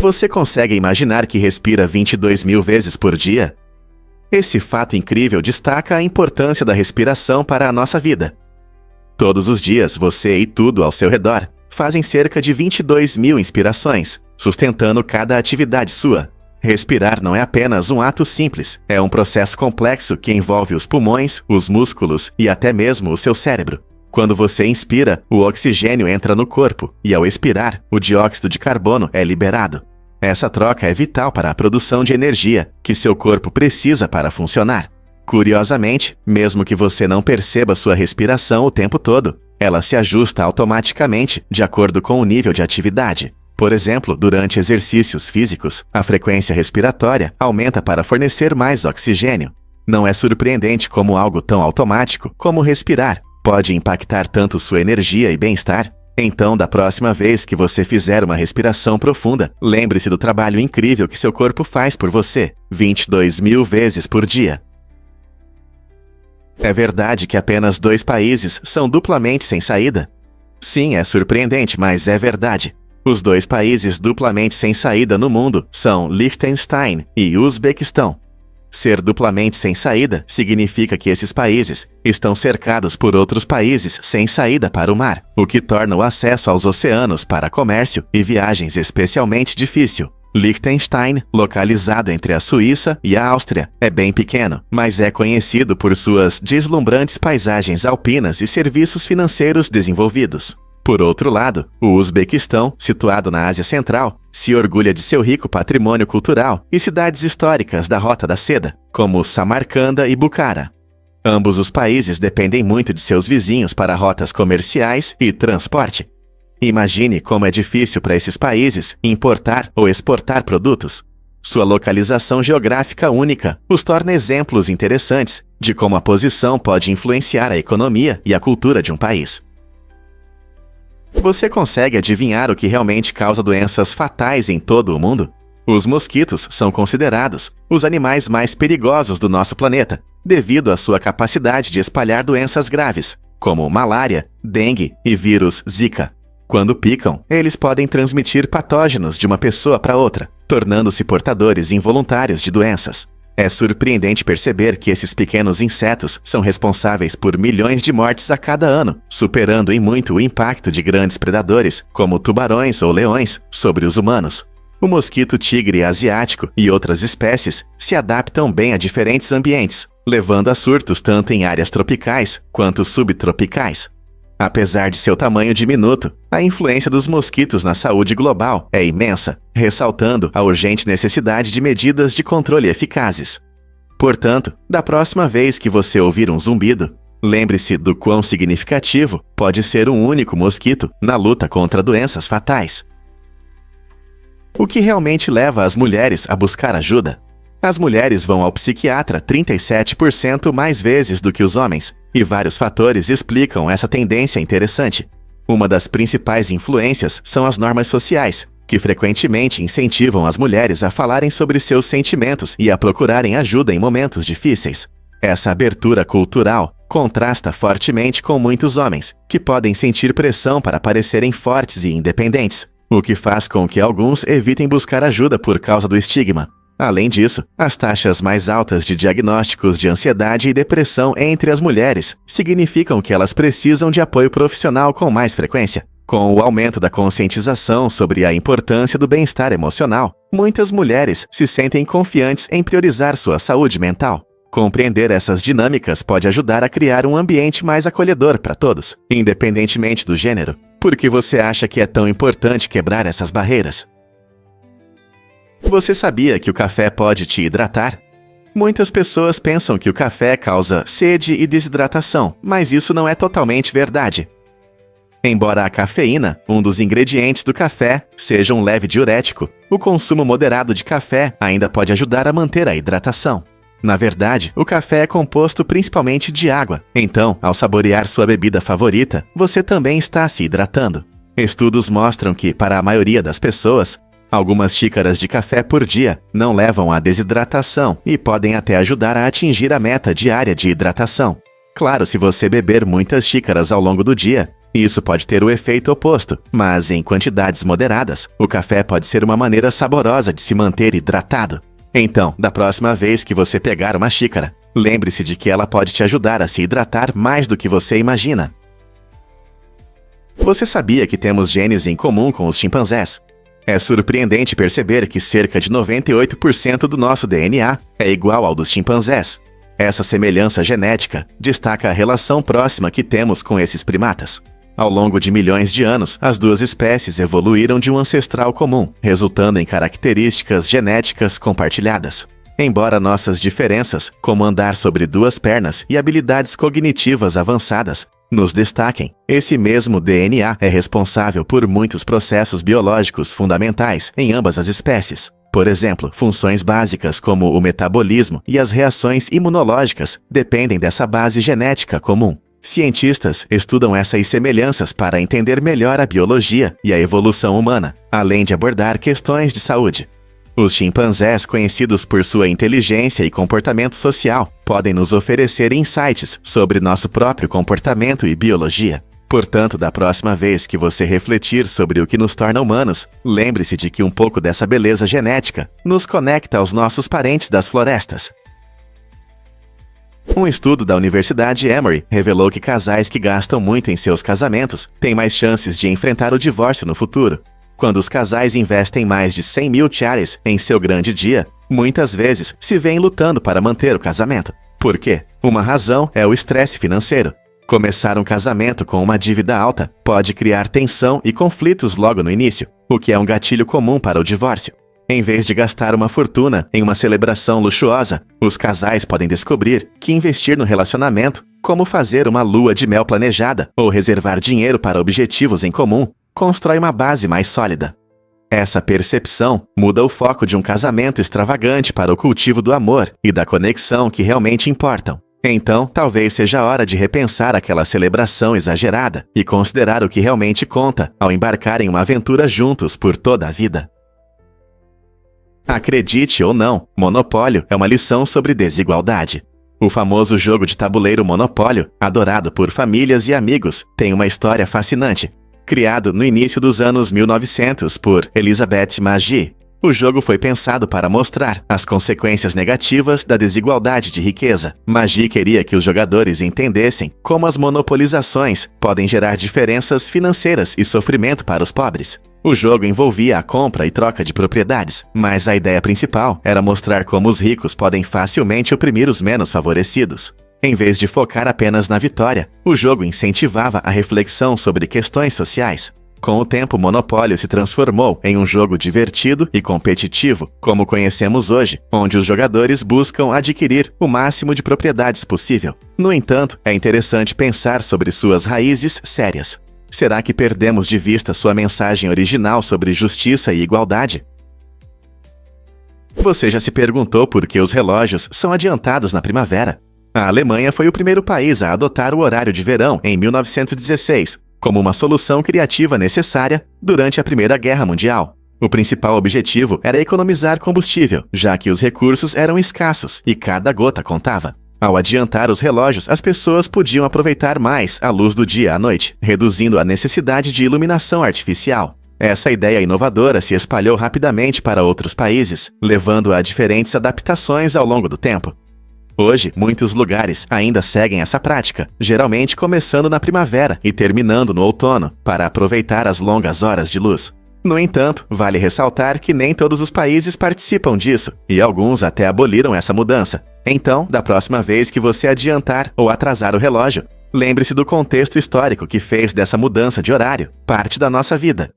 Você consegue imaginar que respira 22 mil vezes por dia? Esse fato incrível destaca a importância da respiração para a nossa vida. Todos os dias, você e tudo ao seu redor fazem cerca de 22 mil inspirações, sustentando cada atividade sua. Respirar não é apenas um ato simples, é um processo complexo que envolve os pulmões, os músculos e até mesmo o seu cérebro. Quando você inspira, o oxigênio entra no corpo e, ao expirar, o dióxido de carbono é liberado. Essa troca é vital para a produção de energia que seu corpo precisa para funcionar. Curiosamente, mesmo que você não perceba sua respiração o tempo todo, ela se ajusta automaticamente de acordo com o nível de atividade. Por exemplo, durante exercícios físicos, a frequência respiratória aumenta para fornecer mais oxigênio. Não é surpreendente como algo tão automático como respirar pode impactar tanto sua energia e bem-estar. Então, da próxima vez que você fizer uma respiração profunda, lembre-se do trabalho incrível que seu corpo faz por você, 22 mil vezes por dia. É verdade que apenas 2 países são duplamente sem saída? Sim, é surpreendente, mas é verdade. Os 2 países duplamente sem saída no mundo são Liechtenstein e Uzbequistão. Ser duplamente sem saída significa que esses países estão cercados por outros países sem saída para o mar, o que torna o acesso aos oceanos para comércio e viagens especialmente difícil. Liechtenstein, localizado entre a Suíça e a Áustria, é bem pequeno, mas é conhecido por suas deslumbrantes paisagens alpinas e serviços financeiros desenvolvidos. Por outro lado, o Uzbequistão, situado na Ásia Central, se orgulha de seu rico patrimônio cultural e cidades históricas da Rota da Seda, como Samarcanda e Bukhara. Ambos os países dependem muito de seus vizinhos para rotas comerciais e transporte. Imagine como é difícil para esses países importar ou exportar produtos. Sua localização geográfica única os torna exemplos interessantes de como a posição pode influenciar a economia e a cultura de um país. Você consegue adivinhar o que realmente causa doenças fatais em todo o mundo? Os mosquitos são considerados os animais mais perigosos do nosso planeta, devido à sua capacidade de espalhar doenças graves, como malária, dengue e vírus Zika. Quando picam, eles podem transmitir patógenos de uma pessoa para outra, tornando-se portadores involuntários de doenças. É surpreendente perceber que esses pequenos insetos são responsáveis por milhões de mortes a cada ano, superando em muito o impacto de grandes predadores, como tubarões ou leões, sobre os humanos. O mosquito tigre asiático e outras espécies se adaptam bem a diferentes ambientes, levando a surtos tanto em áreas tropicais quanto subtropicais. Apesar de seu tamanho diminuto, a influência dos mosquitos na saúde global é imensa, ressaltando a urgente necessidade de medidas de controle eficazes. Portanto, da próxima vez que você ouvir um zumbido, lembre-se do quão significativo pode ser um único mosquito na luta contra doenças fatais. O que realmente leva as mulheres a buscar ajuda? As mulheres vão ao psiquiatra 37% mais vezes do que os homens, e vários fatores explicam essa tendência interessante. Uma das principais influências são as normas sociais, que frequentemente incentivam as mulheres a falarem sobre seus sentimentos e a procurarem ajuda em momentos difíceis. Essa abertura cultural contrasta fortemente com muitos homens, que podem sentir pressão para parecerem fortes e independentes, o que faz com que alguns evitem buscar ajuda por causa do estigma. Além disso, as taxas mais altas de diagnósticos de ansiedade e depressão entre as mulheres significam que elas precisam de apoio profissional com mais frequência. Com o aumento da conscientização sobre a importância do bem-estar emocional, muitas mulheres se sentem confiantes em priorizar sua saúde mental. Compreender essas dinâmicas pode ajudar a criar um ambiente mais acolhedor para todos, independentemente do gênero. Por que você acha que é tão importante quebrar essas barreiras? Você sabia que o café pode te hidratar? Muitas pessoas pensam que o café causa sede e desidratação, mas isso não é totalmente verdade. Embora a cafeína, um dos ingredientes do café, seja um leve diurético, o consumo moderado de café ainda pode ajudar a manter a hidratação. Na verdade, o café é composto principalmente de água, então, ao saborear sua bebida favorita, você também está se hidratando. Estudos mostram que, para a maioria das pessoas, algumas xícaras de café por dia não levam à desidratação e podem até ajudar a atingir a meta diária de hidratação. Claro, se você beber muitas xícaras ao longo do dia, Isso pode ter o efeito oposto, mas em quantidades moderadas, o café pode ser uma maneira saborosa de se manter hidratado. Então, da próxima vez que você pegar uma xícara, lembre-se de que ela pode te ajudar a se hidratar mais do que você imagina. Você sabia que temos genes em comum com os chimpanzés? É surpreendente perceber que cerca de 98% do nosso DNA é igual ao dos chimpanzés. Essa semelhança genética destaca a relação próxima que temos com esses primatas. Ao longo de milhões de anos, as duas espécies evoluíram de um ancestral comum, resultando em características genéticas compartilhadas. Embora nossas diferenças, como andar sobre duas pernas e habilidades cognitivas avançadas, nos destaquem, esse mesmo DNA é responsável por muitos processos biológicos fundamentais em ambas as espécies. Por exemplo, funções básicas como o metabolismo e as reações imunológicas dependem dessa base genética comum. Cientistas estudam essas semelhanças para entender melhor a biologia e a evolução humana, além de abordar questões de saúde. Os chimpanzés, conhecidos por sua inteligência e comportamento social, podem nos oferecer insights sobre nosso próprio comportamento e biologia. Portanto, da próxima vez que você refletir sobre o que nos torna humanos, lembre-se de que um pouco dessa beleza genética nos conecta aos nossos parentes das florestas. Um estudo da Universidade Emory revelou que casais que gastam muito em seus casamentos têm mais chances de enfrentar o divórcio no futuro. Quando os casais investem mais de 100 mil charis em seu grande dia, muitas vezes se veem lutando para manter o casamento. Por quê? Uma razão é o estresse financeiro. Começar um casamento com uma dívida alta pode criar tensão e conflitos logo no início, o que é um gatilho comum para o divórcio. Em vez de gastar uma fortuna em uma celebração luxuosa, os casais podem descobrir que investir no relacionamento, como fazer uma lua de mel planejada ou reservar dinheiro para objetivos em comum, constrói uma base mais sólida. Essa percepção muda o foco de um casamento extravagante para o cultivo do amor e da conexão que realmente importam. Então, talvez seja a hora de repensar aquela celebração exagerada e considerar o que realmente conta ao embarcar em uma aventura juntos por toda a vida. Acredite ou não, Monopólio é uma lição sobre desigualdade. O famoso jogo de tabuleiro Monopólio, adorado por famílias e amigos, tem uma história fascinante. Criado no início dos anos 1900 por Elizabeth Magie, o jogo foi pensado para mostrar as consequências negativas da desigualdade de riqueza. Magie queria que os jogadores entendessem como as monopolizações podem gerar diferenças financeiras e sofrimento para os pobres. O jogo envolvia a compra e troca de propriedades, mas a ideia principal era mostrar como os ricos podem facilmente oprimir os menos favorecidos. Em vez de focar apenas na vitória, o jogo incentivava a reflexão sobre questões sociais. Com o tempo, Monopólio se transformou em um jogo divertido e competitivo, como conhecemos hoje, onde os jogadores buscam adquirir o máximo de propriedades possível. No entanto, é interessante pensar sobre suas raízes sérias. Será que perdemos de vista sua mensagem original sobre justiça e igualdade? Você já se perguntou por que os relógios são adiantados na primavera? A Alemanha foi o primeiro país a adotar o horário de verão em 1916, como uma solução criativa necessária durante a Primeira Guerra Mundial. O principal objetivo era economizar combustível, já que os recursos eram escassos e cada gota contava. Ao adiantar os relógios, as pessoas podiam aproveitar mais a luz do dia à noite, reduzindo a necessidade de iluminação artificial. Essa ideia inovadora se espalhou rapidamente para outros países, levando a diferentes adaptações ao longo do tempo. Hoje, muitos lugares ainda seguem essa prática, geralmente começando na primavera e terminando no outono, para aproveitar as longas horas de luz. No entanto, vale ressaltar que nem todos os países participam disso, e alguns até aboliram essa mudança. Então, da próxima vez que você adiantar ou atrasar o relógio, lembre-se do contexto histórico que fez dessa mudança de horário parte da nossa vida.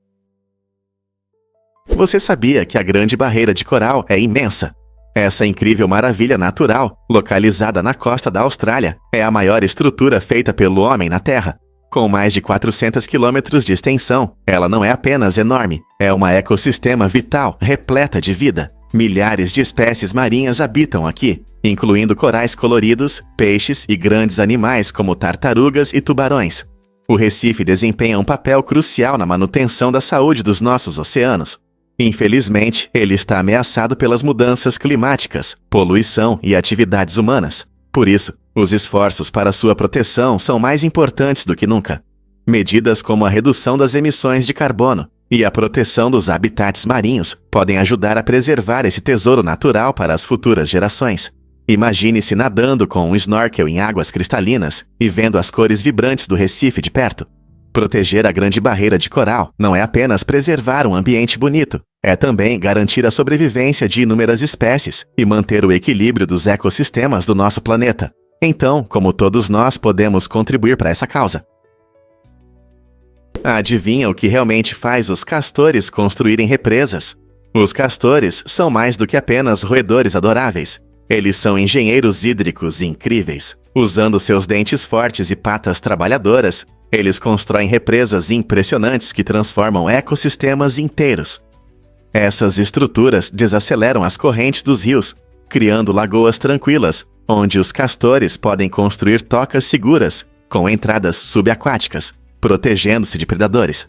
Você sabia que a Grande Barreira de Coral é imensa? Essa incrível maravilha natural, localizada na costa da Austrália, é a maior estrutura feita pelo homem na Terra. Com mais de 400 quilômetros de extensão, ela não é apenas enorme, é um ecossistema vital, repleta de vida. Milhares de espécies marinhas habitam aqui, incluindo corais coloridos, peixes e grandes animais como tartarugas e tubarões. O Recife desempenha um papel crucial na manutenção da saúde dos nossos oceanos. Infelizmente, ele está ameaçado pelas mudanças climáticas, poluição e atividades humanas. Por isso, os esforços para sua proteção são mais importantes do que nunca. Medidas como a redução das emissões de carbono e a proteção dos habitats marinhos podem ajudar a preservar esse tesouro natural para as futuras gerações. Imagine-se nadando com um snorkel em águas cristalinas e vendo as cores vibrantes do Recife de perto. Proteger a Grande Barreira de Coral não é apenas preservar um ambiente bonito, é também garantir a sobrevivência de inúmeras espécies e manter o equilíbrio dos ecossistemas do nosso planeta. Então, como todos nós podemos contribuir para essa causa? Adivinha o que realmente faz os castores construírem represas? Os castores são mais do que apenas roedores adoráveis. Eles são engenheiros hídricos incríveis. Usando seus dentes fortes e patas trabalhadoras, eles constroem represas impressionantes que transformam ecossistemas inteiros. Essas estruturas desaceleram as correntes dos rios, criando lagoas tranquilas, onde os castores podem construir tocas seguras, com entradas subaquáticas, protegendo-se de predadores.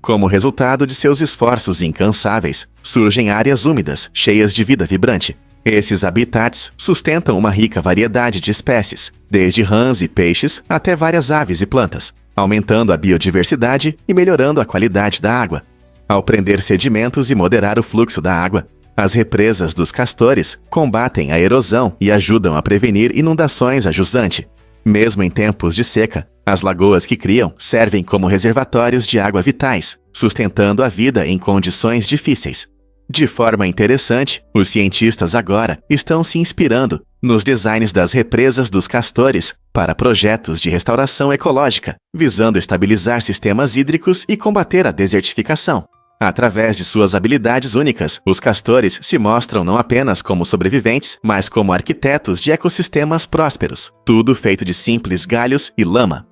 Como resultado de seus esforços incansáveis, surgem áreas úmidas, cheias de vida vibrante. Esses habitats sustentam uma rica variedade de espécies, desde rãs e peixes até várias aves e plantas, aumentando a biodiversidade e melhorando a qualidade da água. Ao prender sedimentos e moderar o fluxo da água, as represas dos castores combatem a erosão e ajudam a prevenir inundações a jusante. Mesmo em tempos de seca, as lagoas que criam servem como reservatórios de água vitais, sustentando a vida em condições difíceis. De forma interessante, os cientistas agora estão se inspirando nos designs das represas dos castores para projetos de restauração ecológica, visando estabilizar sistemas hídricos e combater a desertificação. Através de suas habilidades únicas, os castores se mostram não apenas como sobreviventes, mas como arquitetos de ecossistemas prósperos, tudo feito de simples galhos e lama.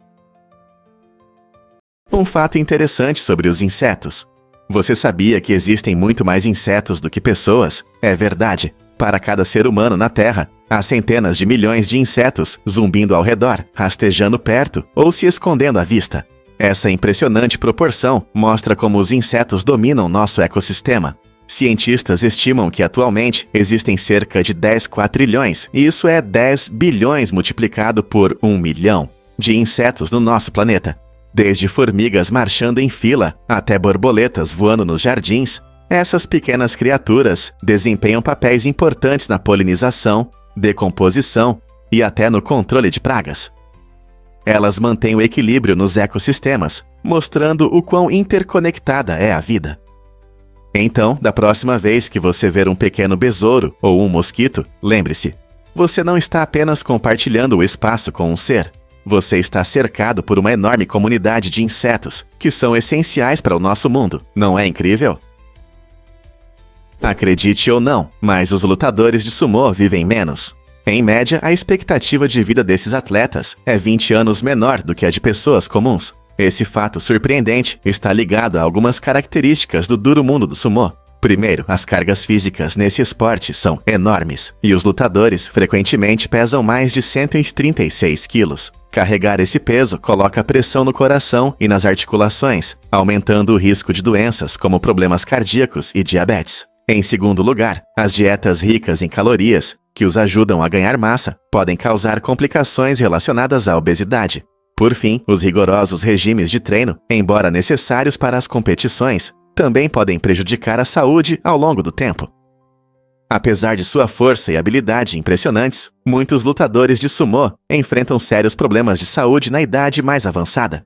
Um fato interessante sobre os insetos. Você sabia que existem muito mais insetos do que pessoas? É verdade. Para cada ser humano na Terra, há centenas de milhões de insetos zumbindo ao redor, rastejando perto ou se escondendo à vista. Essa impressionante proporção mostra como os insetos dominam nosso ecossistema. Cientistas estimam que atualmente existem cerca de 10 quatrilhões, e isso é 10 bilhões multiplicado por 1 milhão, de insetos no nosso planeta. Desde formigas marchando em fila até borboletas voando nos jardins, essas pequenas criaturas desempenham papéis importantes na polinização, decomposição e até no controle de pragas. Elas mantêm o equilíbrio nos ecossistemas, mostrando o quão interconectada é a vida. Então, da próxima vez que você ver um pequeno besouro ou um mosquito, lembre-se, você não está apenas compartilhando o espaço com um ser. Você está cercado por uma enorme comunidade de insetos, que são essenciais para o nosso mundo. Não é incrível? Acredite ou não, mas os lutadores de sumô vivem menos. Em média, a expectativa de vida desses atletas é 20 anos menor do que a de pessoas comuns. Esse fato surpreendente está ligado a algumas características do duro mundo do sumô. Primeiro, as cargas físicas nesse esporte são enormes, e os lutadores frequentemente pesam mais de 136 quilos. Carregar esse peso coloca pressão no coração e nas articulações, aumentando o risco de doenças como problemas cardíacos e diabetes. Em segundo lugar, as dietas ricas em calorias, que os ajudam a ganhar massa, podem causar complicações relacionadas à obesidade. Por fim, os rigorosos regimes de treino, embora necessários para as competições, também podem prejudicar a saúde ao longo do tempo. Apesar de sua força e habilidade impressionantes, muitos lutadores de sumô enfrentam sérios problemas de saúde na idade mais avançada.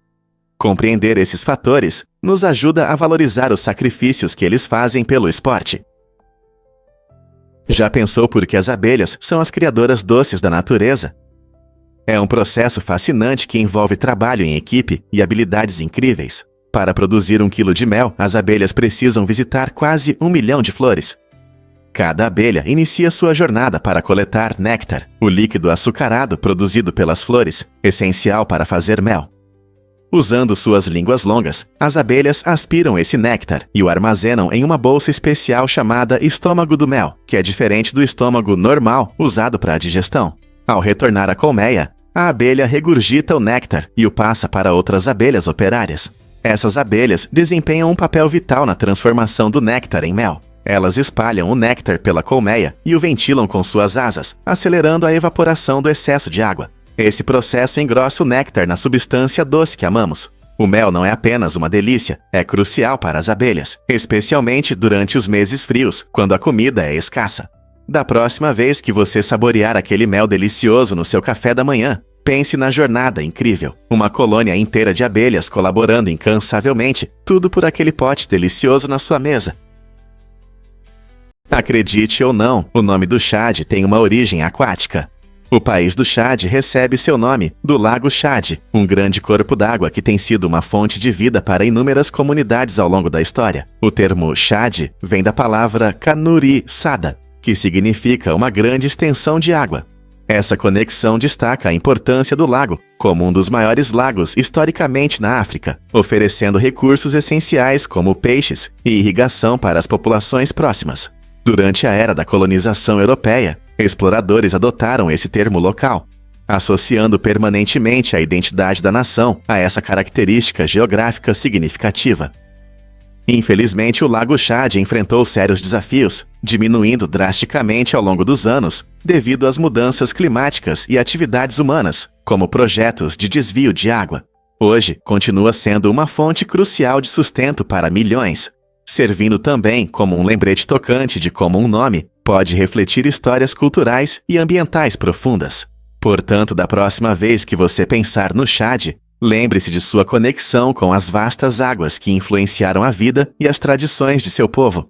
Compreender esses fatores nos ajuda a valorizar os sacrifícios que eles fazem pelo esporte. Já pensou por que as abelhas são as criadoras doces da natureza? É um processo fascinante que envolve trabalho em equipe e habilidades incríveis. Para produzir 1 quilo de mel, as abelhas precisam visitar quase 1 milhão de flores. Cada abelha inicia sua jornada para coletar néctar, o líquido açucarado produzido pelas flores, essencial para fazer mel. Usando suas línguas longas, as abelhas aspiram esse néctar e o armazenam em uma bolsa especial chamada estômago do mel, que é diferente do estômago normal usado para a digestão. Ao retornar à colmeia, a abelha regurgita o néctar e o passa para outras abelhas operárias. Essas abelhas desempenham um papel vital na transformação do néctar em mel. Elas espalham o néctar pela colmeia e o ventilam com suas asas, acelerando a evaporação do excesso de água. Esse processo engrossa o néctar na substância doce que amamos. O mel não é apenas uma delícia, é crucial para as abelhas, especialmente durante os meses frios, quando a comida é escassa. Da próxima vez que você saborear aquele mel delicioso no seu café da manhã, pense na jornada incrível. Uma colônia inteira de abelhas colaborando incansavelmente, tudo por aquele pote delicioso na sua mesa. Acredite ou não, o nome do Chad tem uma origem aquática. O país do Chad recebe seu nome do Lago Chad, um grande corpo d'água que tem sido uma fonte de vida para inúmeras comunidades ao longo da história. O termo Chad vem da palavra Kanuri Sada, que significa uma grande extensão de água. Essa conexão destaca a importância do lago como um dos maiores lagos historicamente na África, oferecendo recursos essenciais como peixes e irrigação para as populações próximas. Durante a era da colonização europeia, exploradores adotaram esse termo local, associando permanentemente a identidade da nação a essa característica geográfica significativa. Infelizmente, o Lago Chad enfrentou sérios desafios, diminuindo drasticamente ao longo dos anos, devido às mudanças climáticas e atividades humanas, como projetos de desvio de água. Hoje, continua sendo uma fonte crucial de sustento para milhões, servindo também como um lembrete tocante de como um nome pode refletir histórias culturais e ambientais profundas. Portanto, da próxima vez que você pensar no Chad, lembre-se de sua conexão com as vastas águas que influenciaram a vida e as tradições de seu povo.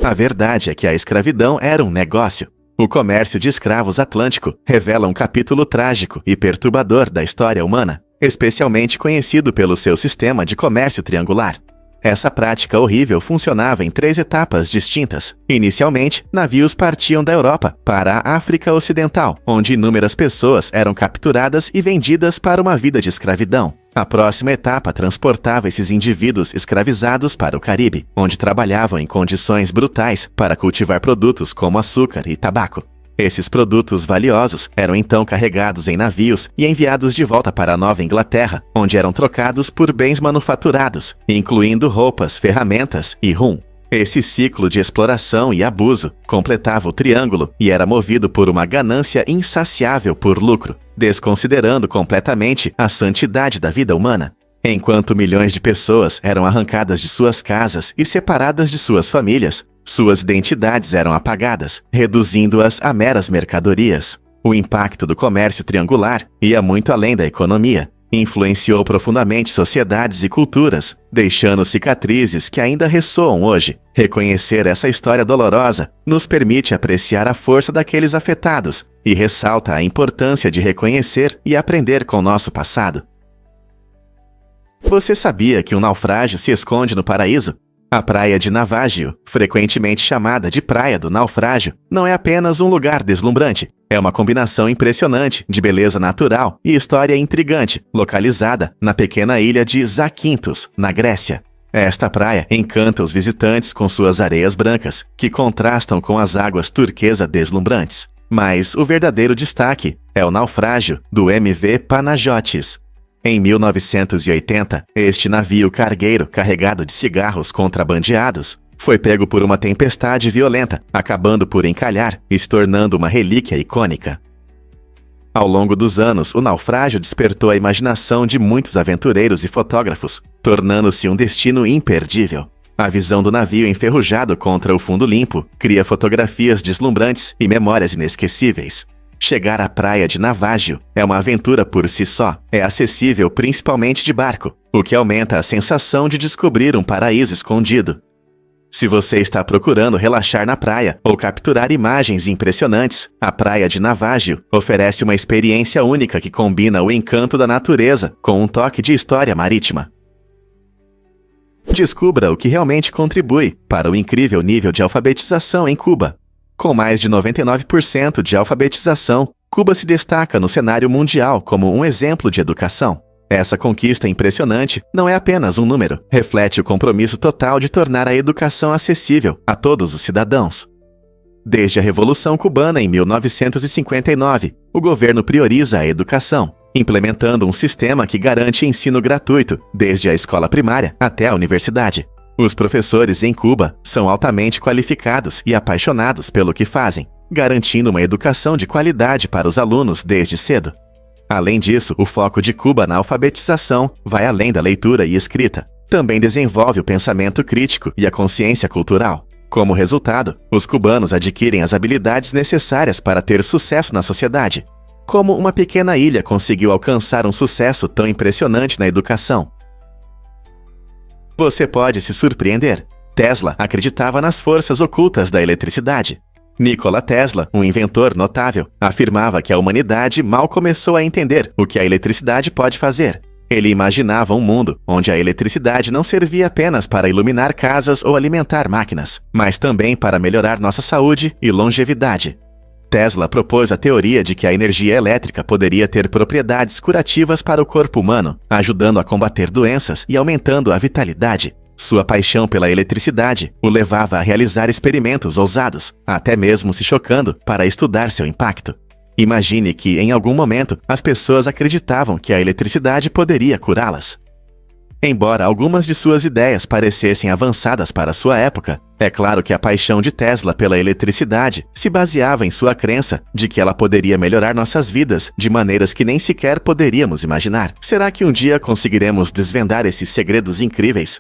A verdade é que a escravidão era um negócio. O comércio de escravos atlântico revela um capítulo trágico e perturbador da história humana, especialmente conhecido pelo seu sistema de comércio triangular. Essa prática horrível funcionava em 3 etapas distintas. Inicialmente, navios partiam da Europa para a África Ocidental, onde inúmeras pessoas eram capturadas e vendidas para uma vida de escravidão. A próxima etapa transportava esses indivíduos escravizados para o Caribe, onde trabalhavam em condições brutais para cultivar produtos como açúcar e tabaco. Esses produtos valiosos eram então carregados em navios e enviados de volta para a Nova Inglaterra, onde eram trocados por bens manufaturados, incluindo roupas, ferramentas e rum. Esse ciclo de exploração e abuso completava o triângulo e era movido por uma ganância insaciável por lucro, desconsiderando completamente a santidade da vida humana. Enquanto milhões de pessoas eram arrancadas de suas casas e separadas de suas famílias, suas identidades eram apagadas, reduzindo-as a meras mercadorias. O impacto do comércio triangular ia muito além da economia. Influenciou profundamente sociedades e culturas, deixando cicatrizes que ainda ressoam hoje. Reconhecer essa história dolorosa nos permite apreciar a força daqueles afetados e ressalta a importância de reconhecer e aprender com nosso passado. Você sabia que um naufrágio se esconde no paraíso? A praia de Navajo, frequentemente chamada de Praia do Naufrágio, não é apenas um lugar deslumbrante. É uma combinação impressionante de beleza natural e história intrigante, localizada na pequena ilha de Zakynthos, na Grécia. Esta praia encanta os visitantes com suas areias brancas, que contrastam com as águas turquesa deslumbrantes. Mas o verdadeiro destaque é o naufrágio do MV Panagiotis. Em 1980, este navio cargueiro carregado de cigarros contrabandeados foi pego por uma tempestade violenta, acabando por encalhar e se tornando uma relíquia icônica. Ao longo dos anos, o naufrágio despertou a imaginação de muitos aventureiros e fotógrafos, tornando-se um destino imperdível. A visão do navio enferrujado contra o fundo limpo cria fotografias deslumbrantes e memórias inesquecíveis. Chegar à praia de Navajo é uma aventura por si só. É acessível principalmente de barco, o que aumenta a sensação de descobrir um paraíso escondido. Se você está procurando relaxar na praia ou capturar imagens impressionantes, a praia de Navajo oferece uma experiência única que combina o encanto da natureza com um toque de história marítima. Descubra o que realmente contribui para o incrível nível de alfabetização em Cuba. Com mais de 99% de alfabetização, Cuba se destaca no cenário mundial como um exemplo de educação. Essa conquista impressionante não é apenas um número, reflete o compromisso total de tornar a educação acessível a todos os cidadãos. Desde a Revolução Cubana em 1959, o governo prioriza a educação, implementando um sistema que garante ensino gratuito, desde a escola primária até a universidade. Os professores em Cuba são altamente qualificados e apaixonados pelo que fazem. garantindo uma educação de qualidade para os alunos desde cedo. Além disso, o foco de Cuba na alfabetização vai além da leitura e escrita. Também desenvolve o pensamento crítico e a consciência cultural. Como resultado, os cubanos adquirem as habilidades necessárias para ter sucesso na sociedade. Como uma pequena ilha conseguiu alcançar um sucesso tão impressionante na educação? Você pode se surpreender. Tesla acreditava nas forças ocultas da eletricidade. Nikola Tesla, um inventor notável, afirmava que a humanidade mal começou a entender o que a eletricidade pode fazer. Ele imaginava um mundo onde a eletricidade não servia apenas para iluminar casas ou alimentar máquinas, mas também para melhorar nossa saúde e longevidade. Tesla propôs a teoria de que a energia elétrica poderia ter propriedades curativas para o corpo humano, ajudando a combater doenças e aumentando a vitalidade. Sua paixão pela eletricidade o levava a realizar experimentos ousados, até mesmo se chocando para estudar seu impacto. Imagine que, em algum momento, as pessoas acreditavam que a eletricidade poderia curá-las. Embora algumas de suas ideias parecessem avançadas para sua época, é claro que a paixão de Tesla pela eletricidade se baseava em sua crença de que ela poderia melhorar nossas vidas de maneiras que nem sequer poderíamos imaginar. Será que um dia conseguiremos desvendar esses segredos incríveis?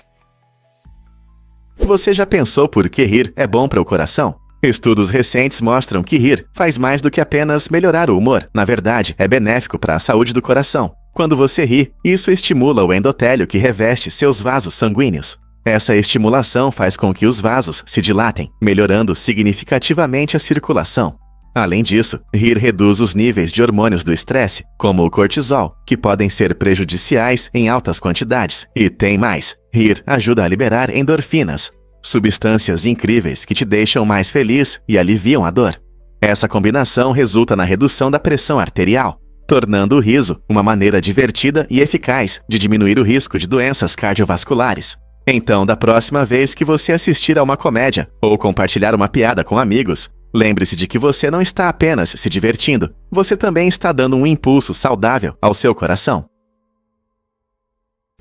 Você já pensou por que rir é bom para o coração? Estudos recentes mostram que rir faz mais do que apenas melhorar o humor. Na verdade, é benéfico para a saúde do coração. Quando você ri, isso estimula o endotélio que reveste seus vasos sanguíneos. Essa estimulação faz com que os vasos se dilatem, melhorando significativamente a circulação. Além disso, rir reduz os níveis de hormônios do estresse, como o cortisol, que podem ser prejudiciais em altas quantidades. E tem mais: rir ajuda a liberar endorfinas, substâncias incríveis que te deixam mais feliz e aliviam a dor. Essa combinação resulta na redução da pressão arterial, tornando o riso uma maneira divertida e eficaz de diminuir o risco de doenças cardiovasculares. Então, da próxima vez que você assistir a uma comédia ou compartilhar uma piada com amigos, lembre-se de que você não está apenas se divertindo, você também está dando um impulso saudável ao seu coração.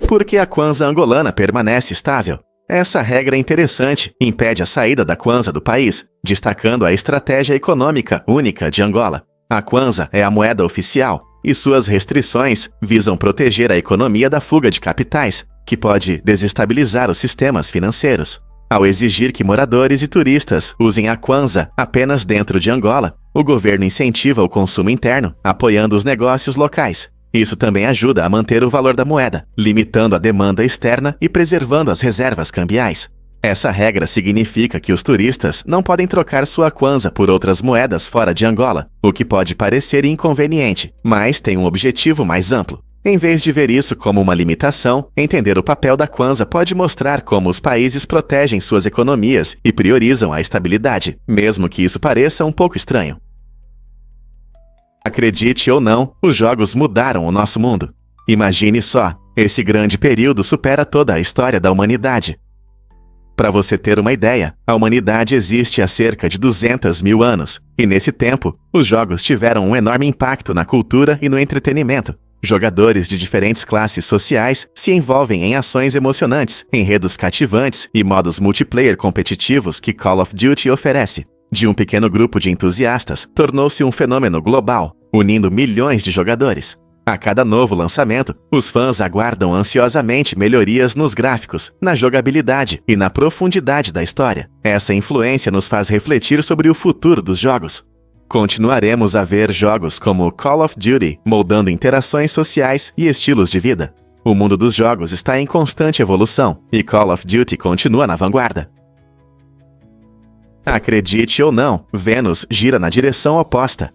Por que a Kwanza angolana permanece estável? Essa regra interessante impede a saída da Kwanza do país, destacando a estratégia econômica única de Angola. A Kwanza é a moeda oficial, e suas restrições visam proteger a economia da fuga de capitais, que pode desestabilizar os sistemas financeiros. Ao exigir que moradores e turistas usem a Kwanza apenas dentro de Angola, o governo incentiva o consumo interno, apoiando os negócios locais. Isso também ajuda a manter o valor da moeda, limitando a demanda externa e preservando as reservas cambiais. Essa regra significa que os turistas não podem trocar sua Kwanza por outras moedas fora de Angola, o que pode parecer inconveniente, mas tem um objetivo mais amplo. Em vez de ver isso como uma limitação, entender o papel da Kwanza pode mostrar como os países protegem suas economias e priorizam a estabilidade, mesmo que isso pareça um pouco estranho. Acredite ou não, os jogos mudaram o nosso mundo. Imagine só, esse grande período supera toda a história da humanidade. Para você ter uma ideia, a humanidade existe há cerca de 200 mil anos, e nesse tempo, os jogos tiveram um enorme impacto na cultura e no entretenimento. Jogadores de diferentes classes sociais se envolvem em ações emocionantes, enredos cativantes e modos multiplayer competitivos que Call of Duty oferece. De um pequeno grupo de entusiastas, tornou-se um fenômeno global, unindo milhões de jogadores. A cada novo lançamento, os fãs aguardam ansiosamente melhorias nos gráficos, na jogabilidade e na profundidade da história. Essa influência nos faz refletir sobre o futuro dos jogos. Continuaremos a ver jogos como Call of Duty moldando interações sociais e estilos de vida. O mundo dos jogos está em constante evolução e Call of Duty continua na vanguarda. Acredite ou não, Vênus gira na direção oposta.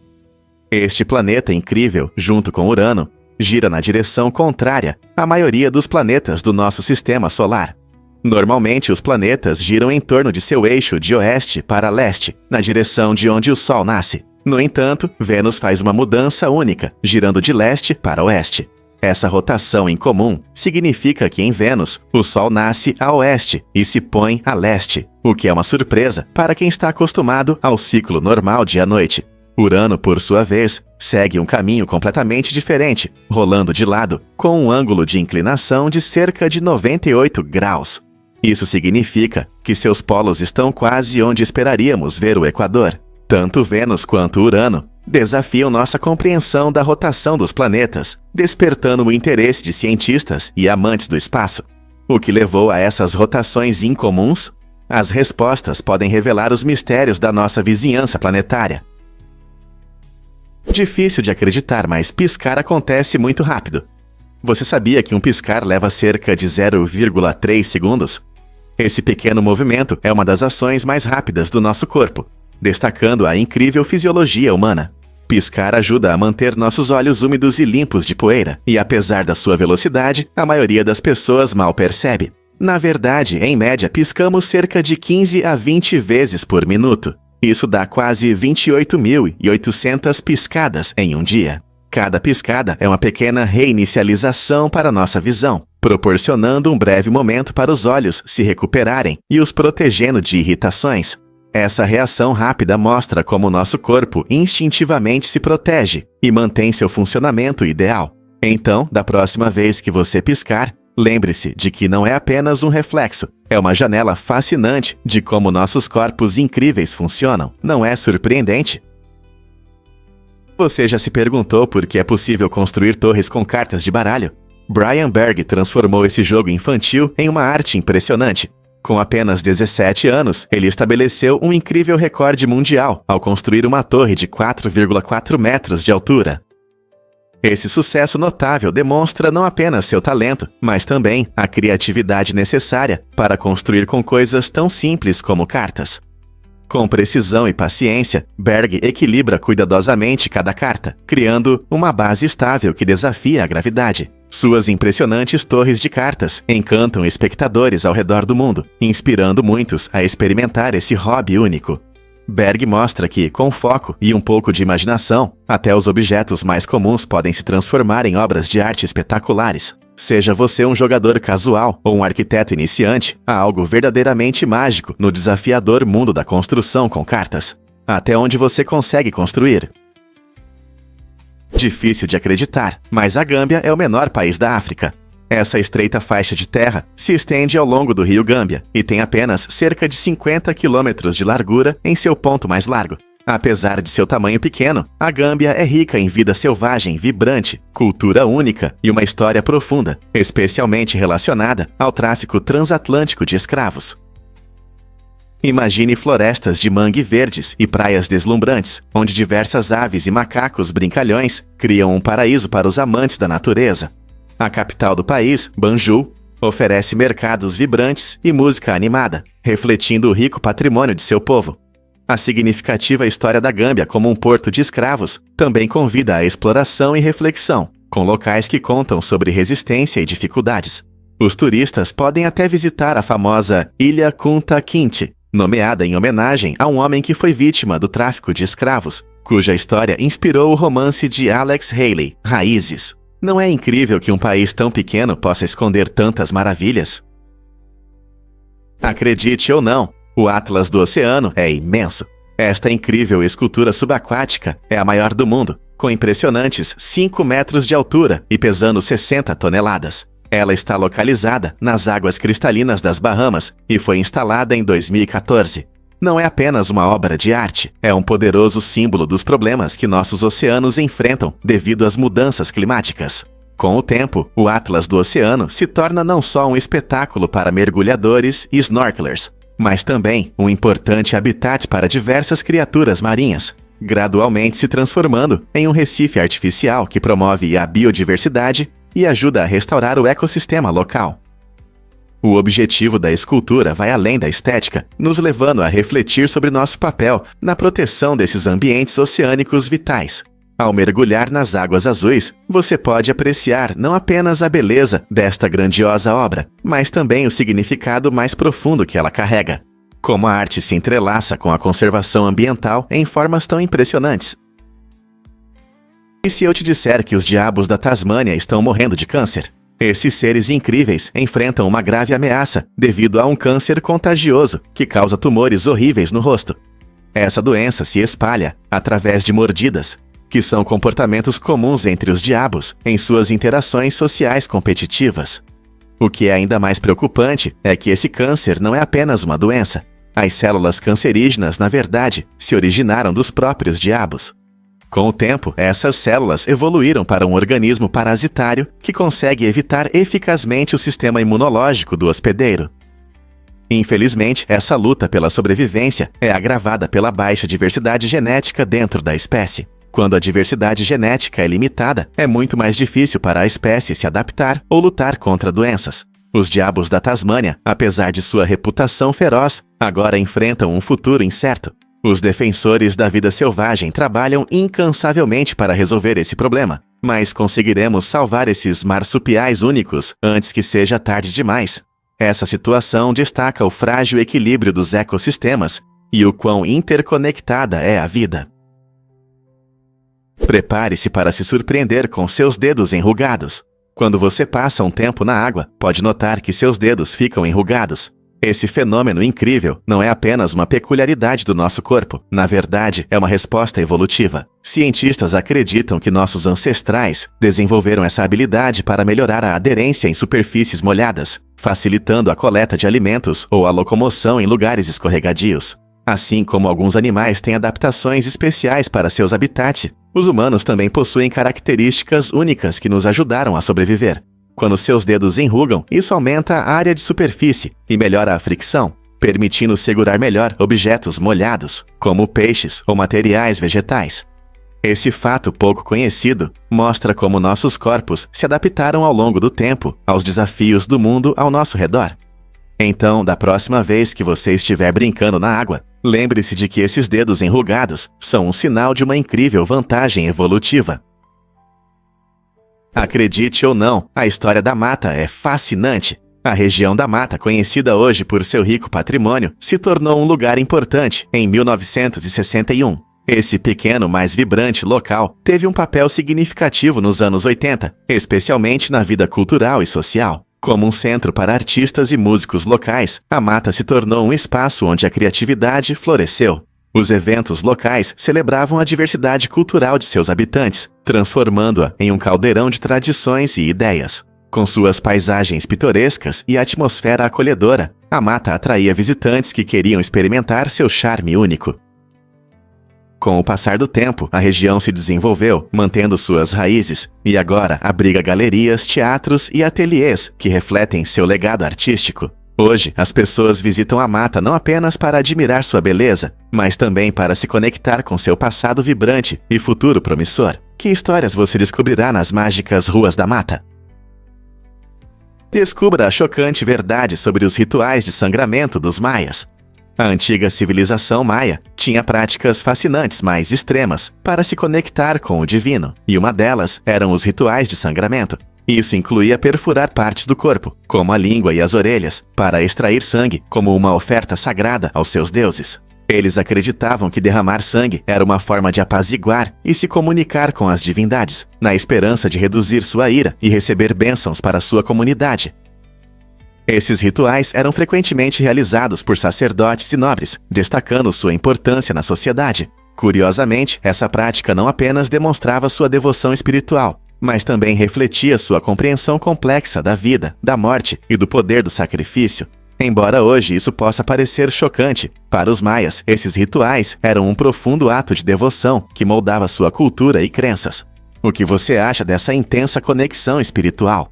Este planeta incrível, junto com Urano, gira na direção contrária à maioria dos planetas do nosso sistema solar. Normalmente, os planetas giram em torno de seu eixo de oeste para leste, na direção de onde o Sol nasce. No entanto, Vênus faz uma mudança única, girando de leste para oeste. Essa rotação incomum significa que em Vênus, o Sol nasce a oeste e se põe a leste, o que é uma surpresa para quem está acostumado ao ciclo normal dia-noite. Urano, por sua vez, segue um caminho completamente diferente, rolando de lado, com um ângulo de inclinação de cerca de 98 graus. Isso significa que seus polos estão quase onde esperaríamos ver o Equador. Tanto Vênus quanto Urano desafiam nossa compreensão da rotação dos planetas, despertando o interesse de cientistas e amantes do espaço. O que levou a essas rotações incomuns? As respostas podem revelar os mistérios da nossa vizinhança planetária. Difícil de acreditar, mas piscar acontece muito rápido. Você sabia que um piscar leva cerca de 0,3 segundos? Esse pequeno movimento é uma das ações mais rápidas do nosso corpo, destacando a incrível fisiologia humana. Piscar ajuda a manter nossos olhos úmidos e limpos de poeira, e apesar da sua velocidade, a maioria das pessoas mal percebe. Na verdade, em média, piscamos cerca de 15 a 20 vezes por minuto. Isso dá quase 28.800 piscadas em um dia. Cada piscada é uma pequena reinicialização para nossa visão, proporcionando um breve momento para os olhos se recuperarem e os protegendo de irritações. Essa reação rápida mostra como nosso corpo instintivamente se protege e mantém seu funcionamento ideal. Então, da próxima vez que você piscar, lembre-se de que não é apenas um reflexo, é uma janela fascinante de como nossos corpos incríveis funcionam. Não é surpreendente? Você já se perguntou por que é possível construir torres com cartas de baralho? Brian Berg transformou esse jogo infantil em uma arte impressionante. Com apenas 17 anos, ele estabeleceu um incrível recorde mundial ao construir uma torre de 4,4 metros de altura. Esse sucesso notável demonstra não apenas seu talento, mas também a criatividade necessária para construir com coisas tão simples como cartas. Com precisão e paciência, Berg equilibra cuidadosamente cada carta, criando uma base estável que desafia a gravidade. Suas impressionantes torres de cartas encantam espectadores ao redor do mundo, inspirando muitos a experimentar esse hobby único. Berg mostra que, com foco e um pouco de imaginação, até os objetos mais comuns podem se transformar em obras de arte espetaculares. Seja você um jogador casual ou um arquiteto iniciante, há algo verdadeiramente mágico no desafiador mundo da construção com cartas. Até onde você consegue construir? Difícil de acreditar, mas a Gâmbia é o menor país da África. Essa estreita faixa de terra se estende ao longo do rio Gâmbia e tem apenas cerca de 50 quilômetros de largura em seu ponto mais largo. Apesar de seu tamanho pequeno, a Gâmbia é rica em vida selvagem vibrante, cultura única e uma história profunda, especialmente relacionada ao tráfico transatlântico de escravos. Imagine florestas de mangue verdes e praias deslumbrantes, onde diversas aves e macacos brincalhões criam um paraíso para os amantes da natureza. A capital do país, Banjul, oferece mercados vibrantes e música animada, refletindo o rico patrimônio de seu povo. A significativa história da Gâmbia como um porto de escravos também convida à exploração e reflexão, com locais que contam sobre resistência e dificuldades. Os turistas podem até visitar a famosa Ilha Kunta Kinte, nomeada em homenagem a um homem que foi vítima do tráfico de escravos, cuja história inspirou o romance de Alex Haley, Raízes. Não é incrível que um país tão pequeno possa esconder tantas maravilhas? Acredite ou não, o Atlas do Oceano é imenso. Esta incrível escultura subaquática é a maior do mundo, com impressionantes 5 metros de altura e pesando 60 toneladas. Ela está localizada nas águas cristalinas das Bahamas e foi instalada em 2014. Não é apenas uma obra de arte, é um poderoso símbolo dos problemas que nossos oceanos enfrentam devido às mudanças climáticas. Com o tempo, o Atlas do Oceano se torna não só um espetáculo para mergulhadores e snorkelers, mas também um importante habitat para diversas criaturas marinhas, gradualmente se transformando em um recife artificial que promove a biodiversidade e ajuda a restaurar o ecossistema local. O objetivo da escultura vai além da estética, nos levando a refletir sobre nosso papel na proteção desses ambientes oceânicos vitais. Ao mergulhar nas águas azuis, você pode apreciar não apenas a beleza desta grandiosa obra, mas também o significado mais profundo que ela carrega. Como a arte se entrelaça com a conservação ambiental em formas tão impressionantes. E se eu te disser que os diabos da Tasmânia estão morrendo de câncer? Esses seres incríveis enfrentam uma grave ameaça devido a um câncer contagioso que causa tumores horríveis no rosto. Essa doença se espalha através de mordidas, que são comportamentos comuns entre os diabos em suas interações sociais competitivas. O que é ainda mais preocupante é que esse câncer não é apenas uma doença. As células cancerígenas, na verdade, se originaram dos próprios diabos. Com o tempo, essas células evoluíram para um organismo parasitário que consegue evitar eficazmente o sistema imunológico do hospedeiro. Infelizmente, essa luta pela sobrevivência é agravada pela baixa diversidade genética dentro da espécie. Quando a diversidade genética é limitada, é muito mais difícil para a espécie se adaptar ou lutar contra doenças. Os diabos da Tasmânia, apesar de sua reputação feroz, agora enfrentam um futuro incerto. Os defensores da vida selvagem trabalham incansavelmente para resolver esse problema, mas conseguiremos salvar esses marsupiais únicos antes que seja tarde demais. Essa situação destaca o frágil equilíbrio dos ecossistemas e o quão interconectada é a vida. Prepare-se para se surpreender com seus dedos enrugados. Quando você passa um tempo na água, pode notar que seus dedos ficam enrugados. Esse fenômeno incrível não é apenas uma peculiaridade do nosso corpo, na verdade, é uma resposta evolutiva. Cientistas acreditam que nossos ancestrais desenvolveram essa habilidade para melhorar a aderência em superfícies molhadas, facilitando a coleta de alimentos ou a locomoção em lugares escorregadios. Assim como alguns animais têm adaptações especiais para seus habitats, os humanos também possuem características únicas que nos ajudaram a sobreviver. Quando seus dedos enrugam, isso aumenta a área de superfície e melhora a fricção, permitindo segurar melhor objetos molhados, como peixes ou materiais vegetais. Esse fato pouco conhecido mostra como nossos corpos se adaptaram ao longo do tempo aos desafios do mundo ao nosso redor. Então, da próxima vez que você estiver brincando na água, lembre-se de que esses dedos enrugados são um sinal de uma incrível vantagem evolutiva. Acredite ou não, a história da mata é fascinante. A região da mata, conhecida hoje por seu rico patrimônio, se tornou um lugar importante em 1961. Esse pequeno, mas vibrante local teve um papel significativo nos anos 80, especialmente na vida cultural e social. Como um centro para artistas e músicos locais, a mata se tornou um espaço onde a criatividade floresceu. Os eventos locais celebravam a diversidade cultural de seus habitantes, transformando-a em um caldeirão de tradições e ideias. Com suas paisagens pitorescas e atmosfera acolhedora, a mata atraía visitantes que queriam experimentar seu charme único. Com o passar do tempo, a região se desenvolveu, mantendo suas raízes, e agora abriga galerias, teatros e ateliês que refletem seu legado artístico. Hoje, as pessoas visitam a mata não apenas para admirar sua beleza, mas também para se conectar com seu passado vibrante e futuro promissor. Que histórias você descobrirá nas mágicas ruas da mata? Descubra a chocante verdade sobre os rituais de sangramento dos maias. A antiga civilização maia tinha práticas fascinantes mais extremas para se conectar com o divino, e uma delas eram os rituais de sangramento. Isso incluía perfurar partes do corpo, como a língua e as orelhas, para extrair sangue como uma oferta sagrada aos seus deuses. Eles acreditavam que derramar sangue era uma forma de apaziguar e se comunicar com as divindades, na esperança de reduzir sua ira e receber bênçãos para sua comunidade. Esses rituais eram frequentemente realizados por sacerdotes e nobres, destacando sua importância na sociedade. Curiosamente, essa prática não apenas demonstrava sua devoção espiritual, mas também refletia sua compreensão complexa da vida, da morte e do poder do sacrifício. Embora hoje isso possa parecer chocante, para os maias, esses rituais eram um profundo ato de devoção que moldava sua cultura e crenças. O que você acha dessa intensa conexão espiritual?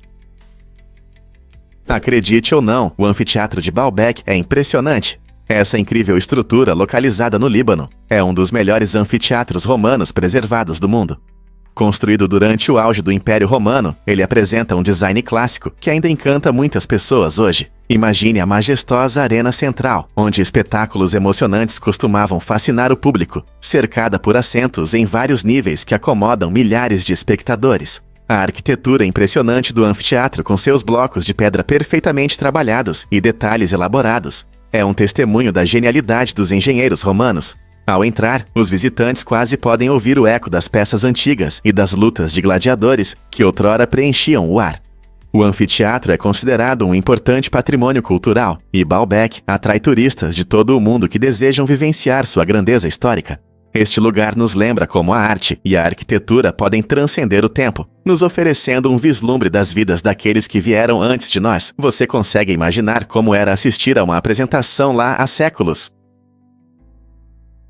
Acredite ou não, o anfiteatro de Baalbek é impressionante. Essa incrível estrutura, localizada no Líbano, é um dos melhores anfiteatros romanos preservados do mundo. Construído durante o auge do Império Romano, ele apresenta um design clássico que ainda encanta muitas pessoas hoje. Imagine a majestosa arena central, onde espetáculos emocionantes costumavam fascinar o público, cercada por assentos em vários níveis que acomodam milhares de espectadores. A arquitetura impressionante do anfiteatro, com seus blocos de pedra perfeitamente trabalhados e detalhes elaborados, é um testemunho da genialidade dos engenheiros romanos. Ao entrar, os visitantes quase podem ouvir o eco das peças antigas e das lutas de gladiadores que outrora preenchiam o ar. O anfiteatro é considerado um importante patrimônio cultural, e Baalbek atrai turistas de todo o mundo que desejam vivenciar sua grandeza histórica. Este lugar nos lembra como a arte e a arquitetura podem transcender o tempo, nos oferecendo um vislumbre das vidas daqueles que vieram antes de nós. Você consegue imaginar como era assistir a uma apresentação lá há séculos?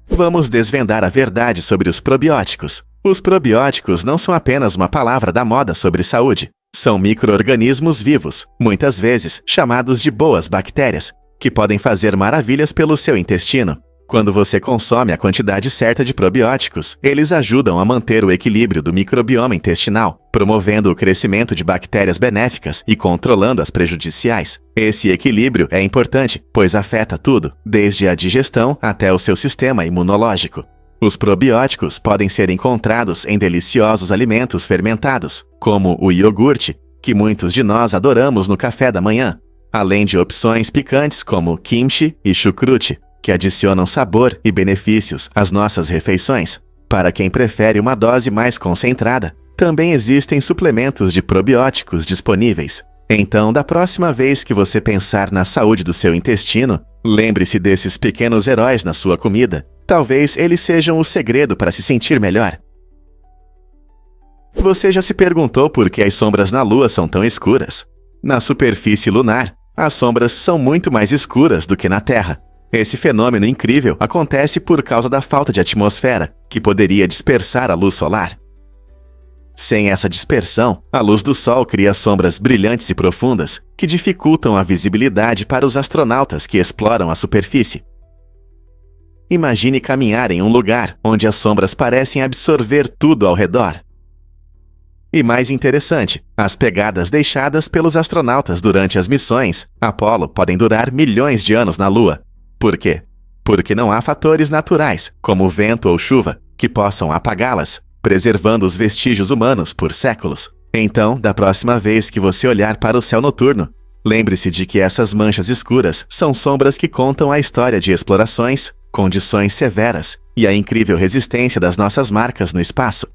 Vamos desvendar a verdade sobre os probióticos. Os probióticos não são apenas uma palavra da moda sobre saúde. São micro-organismos vivos, muitas vezes chamados de boas bactérias, que podem fazer maravilhas pelo seu intestino. Quando você consome a quantidade certa de probióticos, eles ajudam a manter o equilíbrio do microbioma intestinal, promovendo o crescimento de bactérias benéficas e controlando as prejudiciais. Esse equilíbrio é importante, pois afeta tudo, desde a digestão até o seu sistema imunológico. Os probióticos podem ser encontrados em deliciosos alimentos fermentados, como o iogurte, que muitos de nós adoramos no café da manhã, além de opções picantes como kimchi e chucrute, que adicionam sabor e benefícios às nossas refeições. Para quem prefere uma dose mais concentrada, também existem suplementos de probióticos disponíveis. Então, da próxima vez que você pensar na saúde do seu intestino, lembre-se desses pequenos heróis na sua comida. Talvez eles sejam o segredo para se sentir melhor. Você já se perguntou por que as sombras na Lua são tão escuras? Na superfície lunar, as sombras são muito mais escuras do que na Terra. Esse fenômeno incrível acontece por causa da falta de atmosfera, que poderia dispersar a luz solar. Sem essa dispersão, a luz do Sol cria sombras brilhantes e profundas, que dificultam a visibilidade para os astronautas que exploram a superfície. Imagine caminhar em um lugar onde as sombras parecem absorver tudo ao redor. E mais interessante, as pegadas deixadas pelos astronautas durante as missões Apollo podem durar milhões de anos na Lua. Por quê? Porque não há fatores naturais, como vento ou chuva, que possam apagá-las, preservando os vestígios humanos por séculos. Então, da próxima vez que você olhar para o céu noturno, lembre-se de que essas manchas escuras são sombras que contam a história de explorações, condições severas e a incrível resistência das nossas marcas no espaço.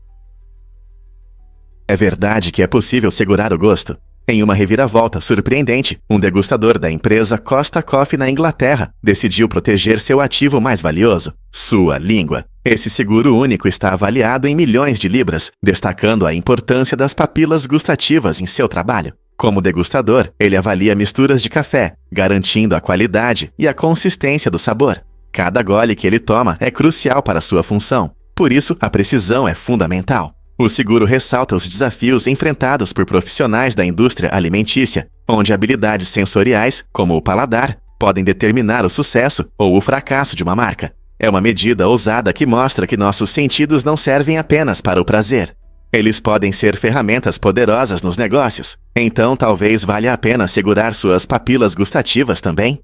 É verdade que é possível segurar o gosto. Em uma reviravolta surpreendente, um degustador da empresa Costa Coffee na Inglaterra decidiu proteger seu ativo mais valioso, sua língua. Esse seguro único está avaliado em milhões de libras, destacando a importância das papilas gustativas em seu trabalho. Como degustador, ele avalia misturas de café, garantindo a qualidade e a consistência do sabor. Cada gole que ele toma é crucial para sua função, por isso a precisão é fundamental. O seguro ressalta os desafios enfrentados por profissionais da indústria alimentícia, onde habilidades sensoriais, como o paladar, podem determinar o sucesso ou o fracasso de uma marca. É uma medida ousada que mostra que nossos sentidos não servem apenas para o prazer. Eles podem ser ferramentas poderosas nos negócios, então talvez valha a pena segurar suas papilas gustativas também.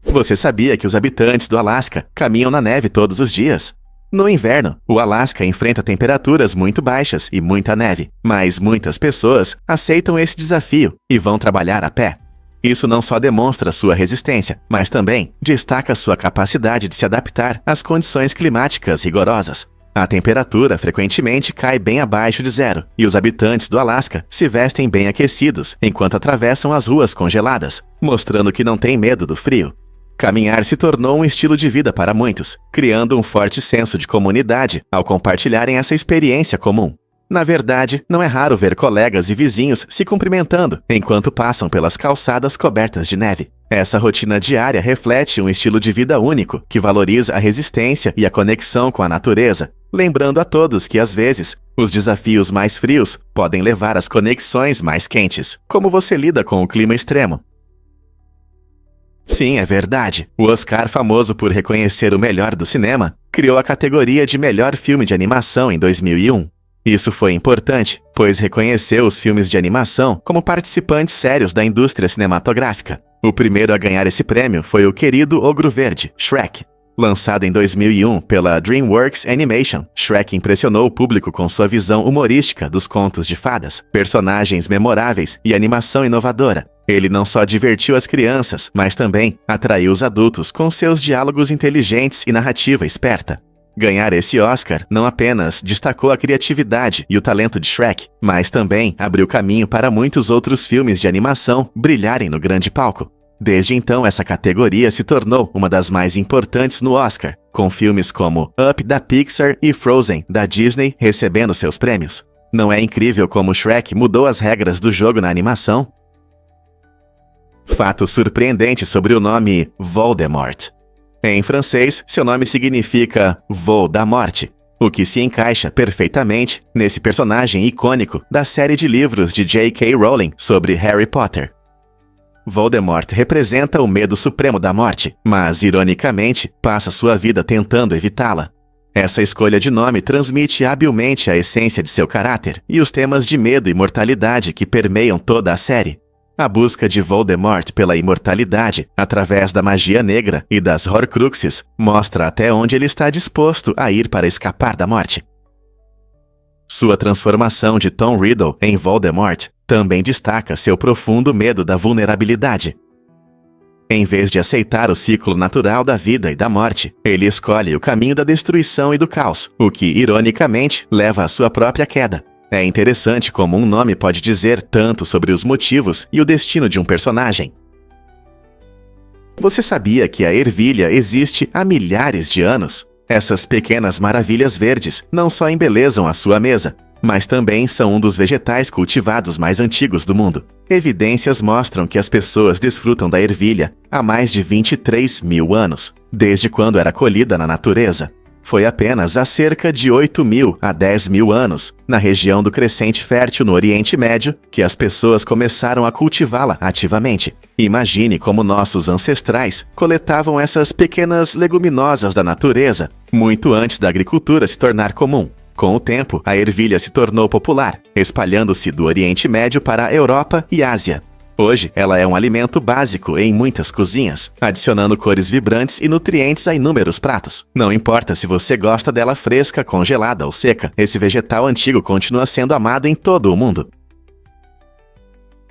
Você sabia que os habitantes do Alasca caminham na neve todos os dias? No inverno, o Alasca enfrenta temperaturas muito baixas e muita neve, mas muitas pessoas aceitam esse desafio e vão trabalhar a pé. Isso não só demonstra sua resistência, mas também destaca sua capacidade de se adaptar às condições climáticas rigorosas. A temperatura frequentemente cai bem abaixo de zero, e os habitantes do Alasca se vestem bem aquecidos enquanto atravessam as ruas congeladas, mostrando que não têm medo do frio. Caminhar se tornou um estilo de vida para muitos, criando um forte senso de comunidade ao compartilharem essa experiência comum. Na verdade, não é raro ver colegas e vizinhos se cumprimentando enquanto passam pelas calçadas cobertas de neve. Essa rotina diária reflete um estilo de vida único que valoriza a resistência e a conexão com a natureza, lembrando a todos que, às vezes, os desafios mais frios podem levar às conexões mais quentes. Como você lida com o clima extremo? Sim, é verdade. O Oscar, famoso por reconhecer o melhor do cinema, criou a categoria de melhor filme de animação em 2001. Isso foi importante, pois reconheceu os filmes de animação como participantes sérios da indústria cinematográfica. O primeiro a ganhar esse prêmio foi o querido Ogro Verde, Shrek. Lançado em 2001 pela DreamWorks Animation, Shrek impressionou o público com sua visão humorística dos contos de fadas, personagens memoráveis e animação inovadora. Ele não só divertiu as crianças, mas também atraiu os adultos com seus diálogos inteligentes e narrativa esperta. Ganhar esse Oscar não apenas destacou a criatividade e o talento de Shrek, mas também abriu caminho para muitos outros filmes de animação brilharem no grande palco. Desde então, essa categoria se tornou uma das mais importantes no Oscar, com filmes como Up da Pixar e Frozen da Disney recebendo seus prêmios. Não é incrível como Shrek mudou as regras do jogo na animação? Fato surpreendente sobre o nome Voldemort. Em francês, seu nome significa Voo da Morte, o que se encaixa perfeitamente nesse personagem icônico da série de livros de J.K. Rowling sobre Harry Potter. Voldemort representa o medo supremo da morte, mas, ironicamente, passa sua vida tentando evitá-la. Essa escolha de nome transmite habilmente a essência de seu caráter e os temas de medo e mortalidade que permeiam toda a série. A busca de Voldemort pela imortalidade, através da magia negra e das Horcruxes, mostra até onde ele está disposto a ir para escapar da morte. Sua transformação de Tom Riddle em Voldemort também destaca seu profundo medo da vulnerabilidade. Em vez de aceitar o ciclo natural da vida e da morte, ele escolhe o caminho da destruição e do caos, o que, ironicamente, leva à sua própria queda. É interessante como um nome pode dizer tanto sobre os motivos e o destino de um personagem. Você sabia que a ervilha existe há milhares de anos? Essas pequenas maravilhas verdes não só embelezam a sua mesa, mas também são um dos vegetais cultivados mais antigos do mundo. Evidências mostram que as pessoas desfrutam da ervilha há mais de 23 mil anos, desde quando era colhida na natureza. Foi apenas há cerca de 8 mil a 10 mil anos, na região do Crescente Fértil no Oriente Médio, que as pessoas começaram a cultivá-la ativamente. Imagine como nossos ancestrais coletavam essas pequenas leguminosas da natureza, muito antes da agricultura se tornar comum. Com o tempo, a ervilha se tornou popular, espalhando-se do Oriente Médio para a Europa e Ásia. Hoje, ela é um alimento básico em muitas cozinhas, adicionando cores vibrantes e nutrientes a inúmeros pratos. Não importa se você gosta dela fresca, congelada ou seca, esse vegetal antigo continua sendo amado em todo o mundo.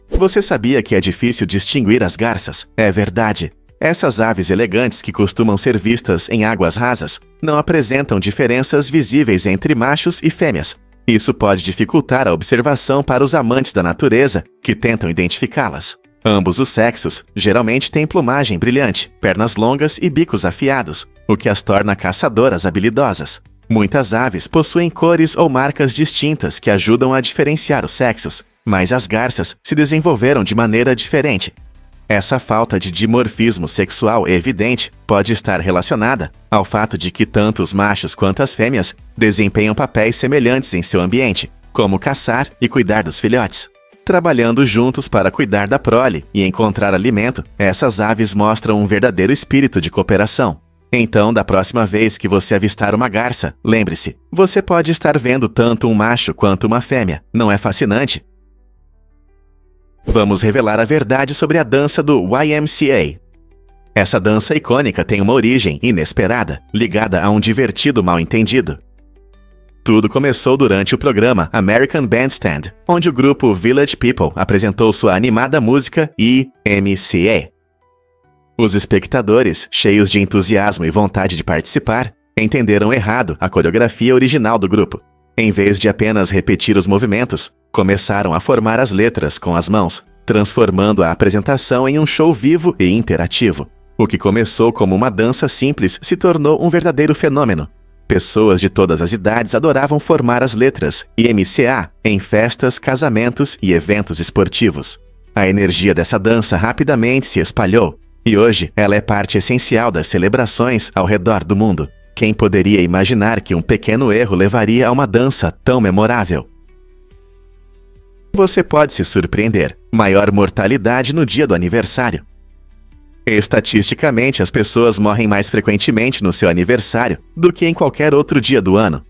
Você sabia que é difícil distinguir as garças? É verdade. Essas aves elegantes que costumam ser vistas em águas rasas não apresentam diferenças visíveis entre machos e fêmeas. Isso pode dificultar a observação para os amantes da natureza que tentam identificá-las. Ambos os sexos geralmente têm plumagem brilhante, pernas longas e bicos afiados, o que as torna caçadoras habilidosas. Muitas aves possuem cores ou marcas distintas que ajudam a diferenciar os sexos, mas as garças se desenvolveram de maneira diferente. Essa falta de dimorfismo sexual evidente pode estar relacionada ao fato de que tanto os machos quanto as fêmeas desempenham papéis semelhantes em seu ambiente, como caçar e cuidar dos filhotes. Trabalhando juntos para cuidar da prole e encontrar alimento, essas aves mostram um verdadeiro espírito de cooperação. Então, da próxima vez que você avistar uma garça, lembre-se, você pode estar vendo tanto um macho quanto uma fêmea. Não é fascinante? Vamos revelar a verdade sobre a dança do YMCA. Essa dança icônica tem uma origem inesperada, ligada a um divertido mal-entendido. Tudo começou durante o programa American Bandstand, onde o grupo Village People apresentou sua animada música YMCA. Os espectadores, cheios de entusiasmo e vontade de participar, entenderam errado a coreografia original do grupo. Em vez de apenas repetir os movimentos, começaram a formar as letras com as mãos, transformando a apresentação em um show vivo e interativo. O que começou como uma dança simples se tornou um verdadeiro fenômeno. Pessoas de todas as idades adoravam formar as letras YMCA em festas, casamentos e eventos esportivos. A energia dessa dança rapidamente se espalhou, e hoje ela é parte essencial das celebrações ao redor do mundo. Quem poderia imaginar que um pequeno erro levaria a uma dança tão memorável? Você pode se surpreender. Maior mortalidade no dia do aniversário. Estatisticamente, as pessoas morrem mais frequentemente no seu aniversário do que em qualquer outro dia do ano.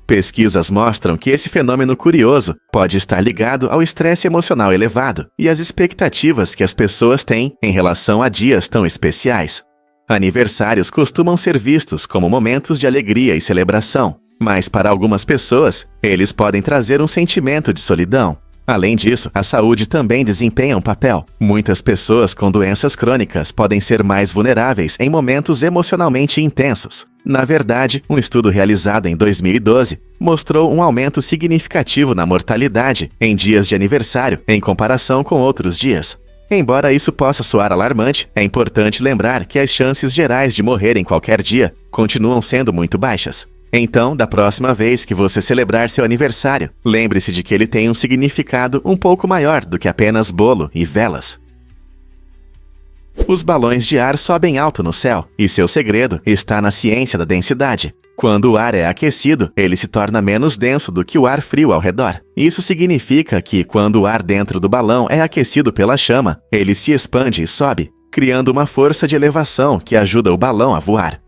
Pesquisas mostram que esse fenômeno curioso pode estar ligado ao estresse emocional elevado e às expectativas que as pessoas têm em relação a dias tão especiais. Aniversários costumam ser vistos como momentos de alegria e celebração, mas para algumas pessoas, eles podem trazer um sentimento de solidão. Além disso, a saúde também desempenha um papel. Muitas pessoas com doenças crônicas podem ser mais vulneráveis em momentos emocionalmente intensos. Na verdade, um estudo realizado em 2012 mostrou um aumento significativo na mortalidade em dias de aniversário em comparação com outros dias. Embora isso possa soar alarmante, é importante lembrar que as chances gerais de morrer em qualquer dia continuam sendo muito baixas. Então, da próxima vez que você celebrar seu aniversário, lembre-se de que ele tem um significado um pouco maior do que apenas bolo e velas. Os balões de ar sobem alto no céu, e seu segredo está na ciência da densidade. Quando o ar é aquecido, ele se torna menos denso do que o ar frio ao redor. Isso significa que, quando o ar dentro do balão é aquecido pela chama, ele se expande e sobe, criando uma força de elevação que ajuda o balão a voar.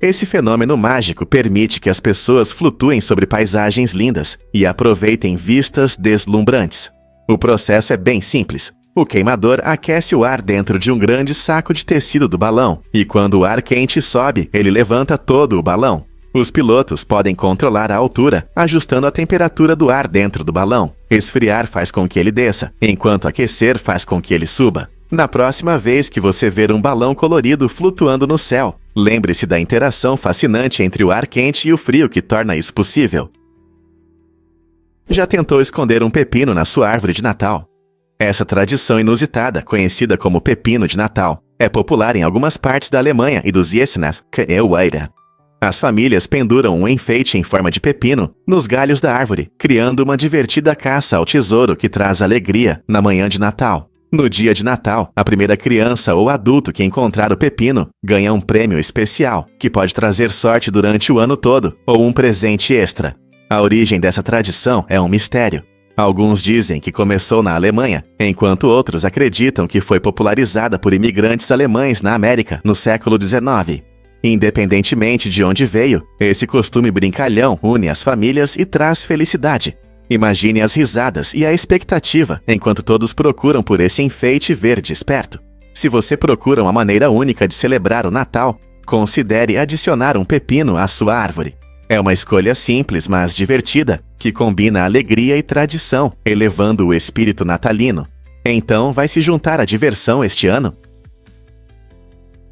Esse fenômeno mágico permite que as pessoas flutuem sobre paisagens lindas e aproveitem vistas deslumbrantes. O processo é bem simples. O queimador aquece o ar dentro de um grande saco de tecido do balão, e quando o ar quente sobe, ele levanta todo o balão. Os pilotos podem controlar a altura, ajustando a temperatura do ar dentro do balão. Esfriar faz com que ele desça, enquanto aquecer faz com que ele suba. Na próxima vez que você ver um balão colorido flutuando no céu, lembre-se da interação fascinante entre o ar quente e o frio que torna isso possível. Já tentou esconder um pepino na sua árvore de Natal? Essa tradição inusitada, conhecida como pepino de Natal, é popular em algumas partes da Alemanha e dos Jesnas, Keueira. As famílias penduram um enfeite em forma de pepino nos galhos da árvore, criando uma divertida caça ao tesouro que traz alegria na manhã de Natal. No dia de Natal, a primeira criança ou adulto que encontrar o pepino ganha um prêmio especial, que pode trazer sorte durante o ano todo, ou um presente extra. A origem dessa tradição é um mistério. Alguns dizem que começou na Alemanha, enquanto outros acreditam que foi popularizada por imigrantes alemães na América no século XIX. Independentemente de onde veio, esse costume brincalhão une as famílias e traz felicidade. Imagine as risadas e a expectativa enquanto todos procuram por esse enfeite verde esperto. Se você procura uma maneira única de celebrar o Natal, considere adicionar um pepino à sua árvore. É uma escolha simples, mas divertida, que combina alegria e tradição, elevando o espírito natalino. Então, vai se juntar à diversão este ano?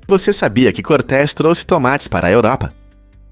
Você sabia que Cortés trouxe tomates para a Europa?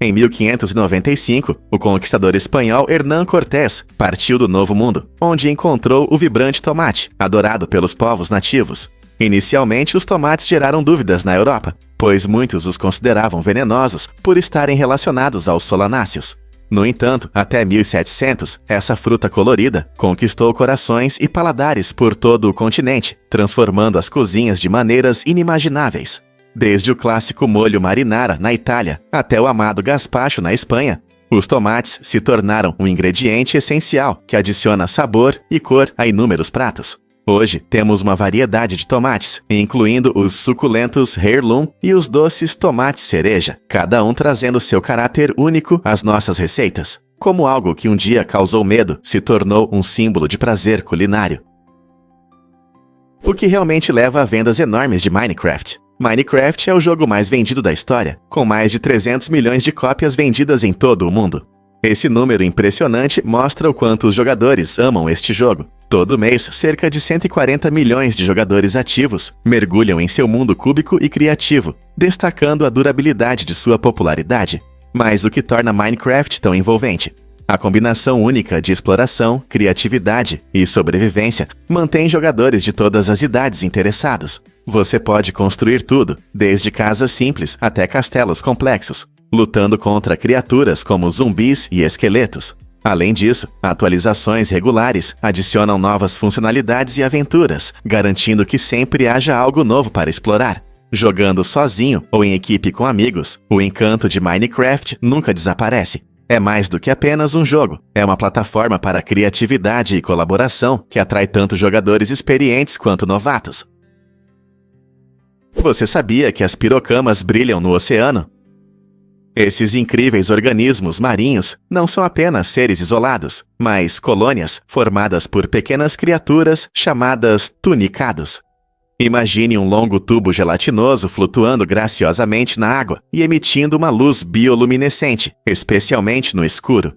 Em 1595, o conquistador espanhol Hernán Cortés partiu do Novo Mundo, onde encontrou o vibrante tomate, adorado pelos povos nativos. Inicialmente, os tomates geraram dúvidas na Europa, pois muitos os consideravam venenosos por estarem relacionados aos solanáceos. No entanto, até 1700, essa fruta colorida conquistou corações e paladares por todo o continente, transformando as cozinhas de maneiras inimagináveis. Desde o clássico molho marinara na Itália até o amado gazpacho na Espanha, os tomates se tornaram um ingrediente essencial que adiciona sabor e cor a inúmeros pratos. Hoje, temos uma variedade de tomates, incluindo os suculentos heirloom e os doces tomates cereja, cada um trazendo seu caráter único às nossas receitas. Como algo que um dia causou medo, se tornou um símbolo de prazer culinário. O que realmente leva a vendas enormes de Minecraft? Minecraft é o jogo mais vendido da história, com mais de 300 milhões de cópias vendidas em todo o mundo. Esse número impressionante mostra o quanto os jogadores amam este jogo. Todo mês, cerca de 140 milhões de jogadores ativos mergulham em seu mundo cúbico e criativo, destacando a durabilidade de sua popularidade. Mas o que torna Minecraft tão envolvente? A combinação única de exploração, criatividade e sobrevivência mantém jogadores de todas as idades interessados. Você pode construir tudo, desde casas simples até castelos complexos, lutando contra criaturas como zumbis e esqueletos. Além disso, atualizações regulares adicionam novas funcionalidades e aventuras, garantindo que sempre haja algo novo para explorar. Jogando sozinho ou em equipe com amigos, o encanto de Minecraft nunca desaparece. É mais do que apenas um jogo, é uma plataforma para criatividade e colaboração que atrai tanto jogadores experientes quanto novatos. Você sabia que as pirocamas brilham no oceano? Esses incríveis organismos marinhos não são apenas seres isolados, mas colônias formadas por pequenas criaturas chamadas tunicados. Imagine um longo tubo gelatinoso flutuando graciosamente na água e emitindo uma luz bioluminescente, especialmente no escuro.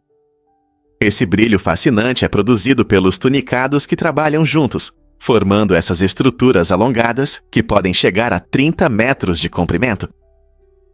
Esse brilho fascinante é produzido pelos tunicados que trabalham juntos, formando essas estruturas alongadas que podem chegar a 30 metros de comprimento.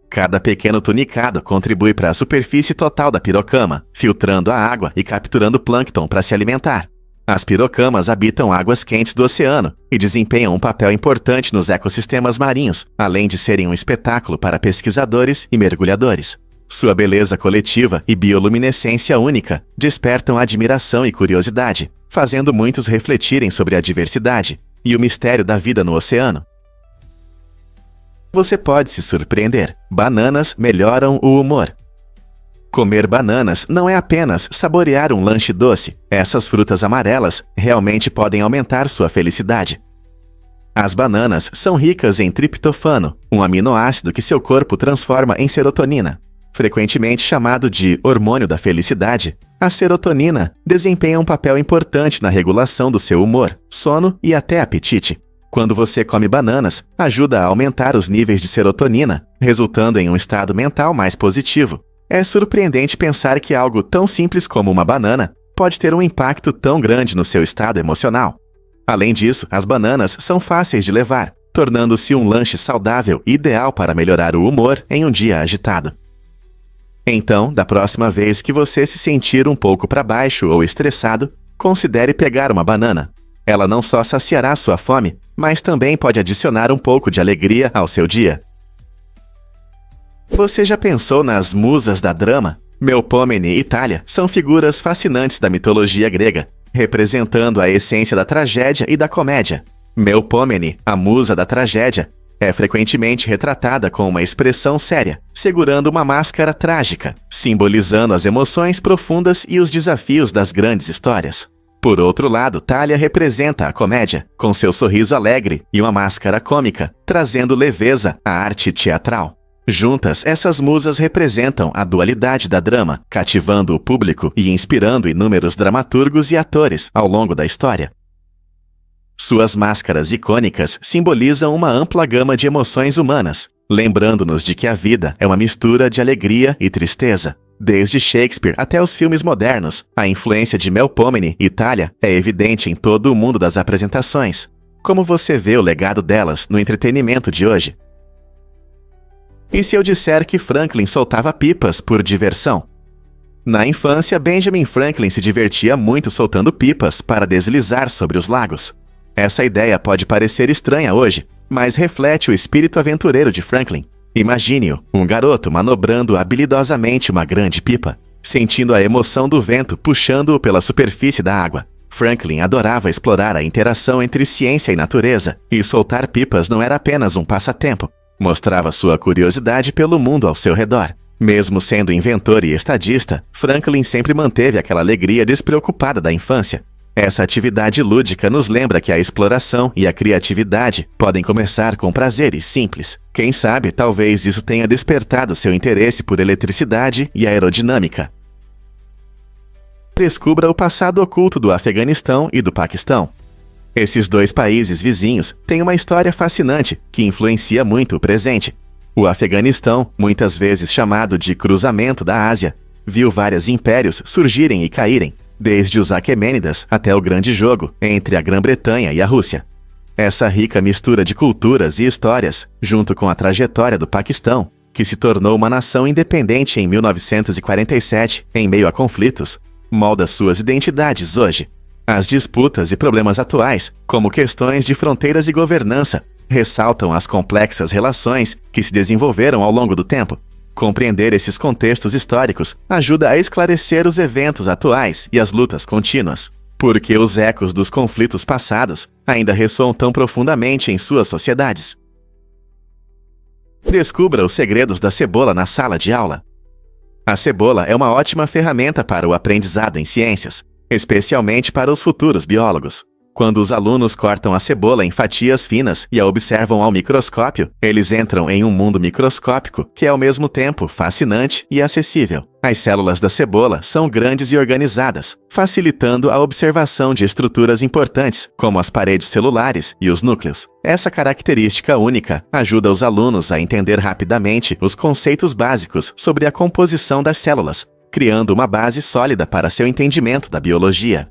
Cada pequeno tunicado contribui para a superfície total da pirocama, filtrando a água e capturando plâncton para se alimentar. As pirocamas habitam águas quentes do oceano e desempenham um papel importante nos ecossistemas marinhos, além de serem um espetáculo para pesquisadores e mergulhadores. Sua beleza coletiva e bioluminescência única despertam admiração e curiosidade, fazendo muitos refletirem sobre a diversidade e o mistério da vida no oceano. Você pode se surpreender. Bananas melhoram o humor. Comer bananas não é apenas saborear um lanche doce. Essas frutas amarelas realmente podem aumentar sua felicidade. As bananas são ricas em triptofano, um aminoácido que seu corpo transforma em serotonina. Frequentemente chamado de hormônio da felicidade, a serotonina desempenha um papel importante na regulação do seu humor, sono e até apetite. Quando você come bananas, ajuda a aumentar os níveis de serotonina, resultando em um estado mental mais positivo. É surpreendente pensar que algo tão simples como uma banana pode ter um impacto tão grande no seu estado emocional. Além disso, as bananas são fáceis de levar, tornando-se um lanche saudável ideal para melhorar o humor em um dia agitado. Então, da próxima vez que você se sentir um pouco para baixo ou estressado, considere pegar uma banana. Ela não só saciará sua fome, mas também pode adicionar um pouco de alegria ao seu dia. Você já pensou nas musas da drama? Melpomene e Thalia são figuras fascinantes da mitologia grega, representando a essência da tragédia e da comédia. Melpomene, a musa da tragédia, é frequentemente retratada com uma expressão séria, segurando uma máscara trágica, simbolizando as emoções profundas e os desafios das grandes histórias. Por outro lado, Thalia representa a comédia, com seu sorriso alegre e uma máscara cômica, trazendo leveza à arte teatral. Juntas, essas musas representam a dualidade da drama, cativando o público e inspirando inúmeros dramaturgos e atores ao longo da história. Suas máscaras icônicas simbolizam uma ampla gama de emoções humanas, lembrando-nos de que a vida é uma mistura de alegria e tristeza. Desde Shakespeare até os filmes modernos, a influência de Melpomene e Thalia é evidente em todo o mundo das apresentações. Como você vê o legado delas no entretenimento de hoje? E se eu disser que Franklin soltava pipas por diversão? Na infância, Benjamin Franklin se divertia muito soltando pipas para deslizar sobre os lagos. Essa ideia pode parecer estranha hoje, mas reflete o espírito aventureiro de Franklin. Imagine-o, um garoto manobrando habilidosamente uma grande pipa, sentindo a emoção do vento puxando-o pela superfície da água. Franklin adorava explorar a interação entre ciência e natureza, e soltar pipas não era apenas um passatempo. Mostrava sua curiosidade pelo mundo ao seu redor. Mesmo sendo inventor e estadista, Franklin sempre manteve aquela alegria despreocupada da infância. Essa atividade lúdica nos lembra que a exploração e a criatividade podem começar com prazeres simples. Quem sabe, talvez isso tenha despertado seu interesse por eletricidade e aerodinâmica. Descubra o passado oculto do Afeganistão e do Paquistão. Esses dois países vizinhos têm uma história fascinante que influencia muito o presente. O Afeganistão, muitas vezes chamado de cruzamento da Ásia, viu vários impérios surgirem e caírem, desde os Aquemênidas até o Grande Jogo entre a Grã-Bretanha e a Rússia. Essa rica mistura de culturas e histórias, junto com a trajetória do Paquistão, que se tornou uma nação independente em 1947 em meio a conflitos, molda suas identidades hoje. As disputas e problemas atuais, como questões de fronteiras e governança, ressaltam as complexas relações que se desenvolveram ao longo do tempo. Compreender esses contextos históricos ajuda a esclarecer os eventos atuais e as lutas contínuas, porque os ecos dos conflitos passados ainda ressoam tão profundamente em suas sociedades. Descubra os segredos da cebola na sala de aula. A cebola é uma ótima ferramenta para o aprendizado em ciências, especialmente para os futuros biólogos. Quando os alunos cortam a cebola em fatias finas e a observam ao microscópio, eles entram em um mundo microscópico que é ao mesmo tempo fascinante e acessível. As células da cebola são grandes e organizadas, facilitando a observação de estruturas importantes, como as paredes celulares e os núcleos. Essa característica única ajuda os alunos a entender rapidamente os conceitos básicos sobre a composição das células, criando uma base sólida para seu entendimento da biologia.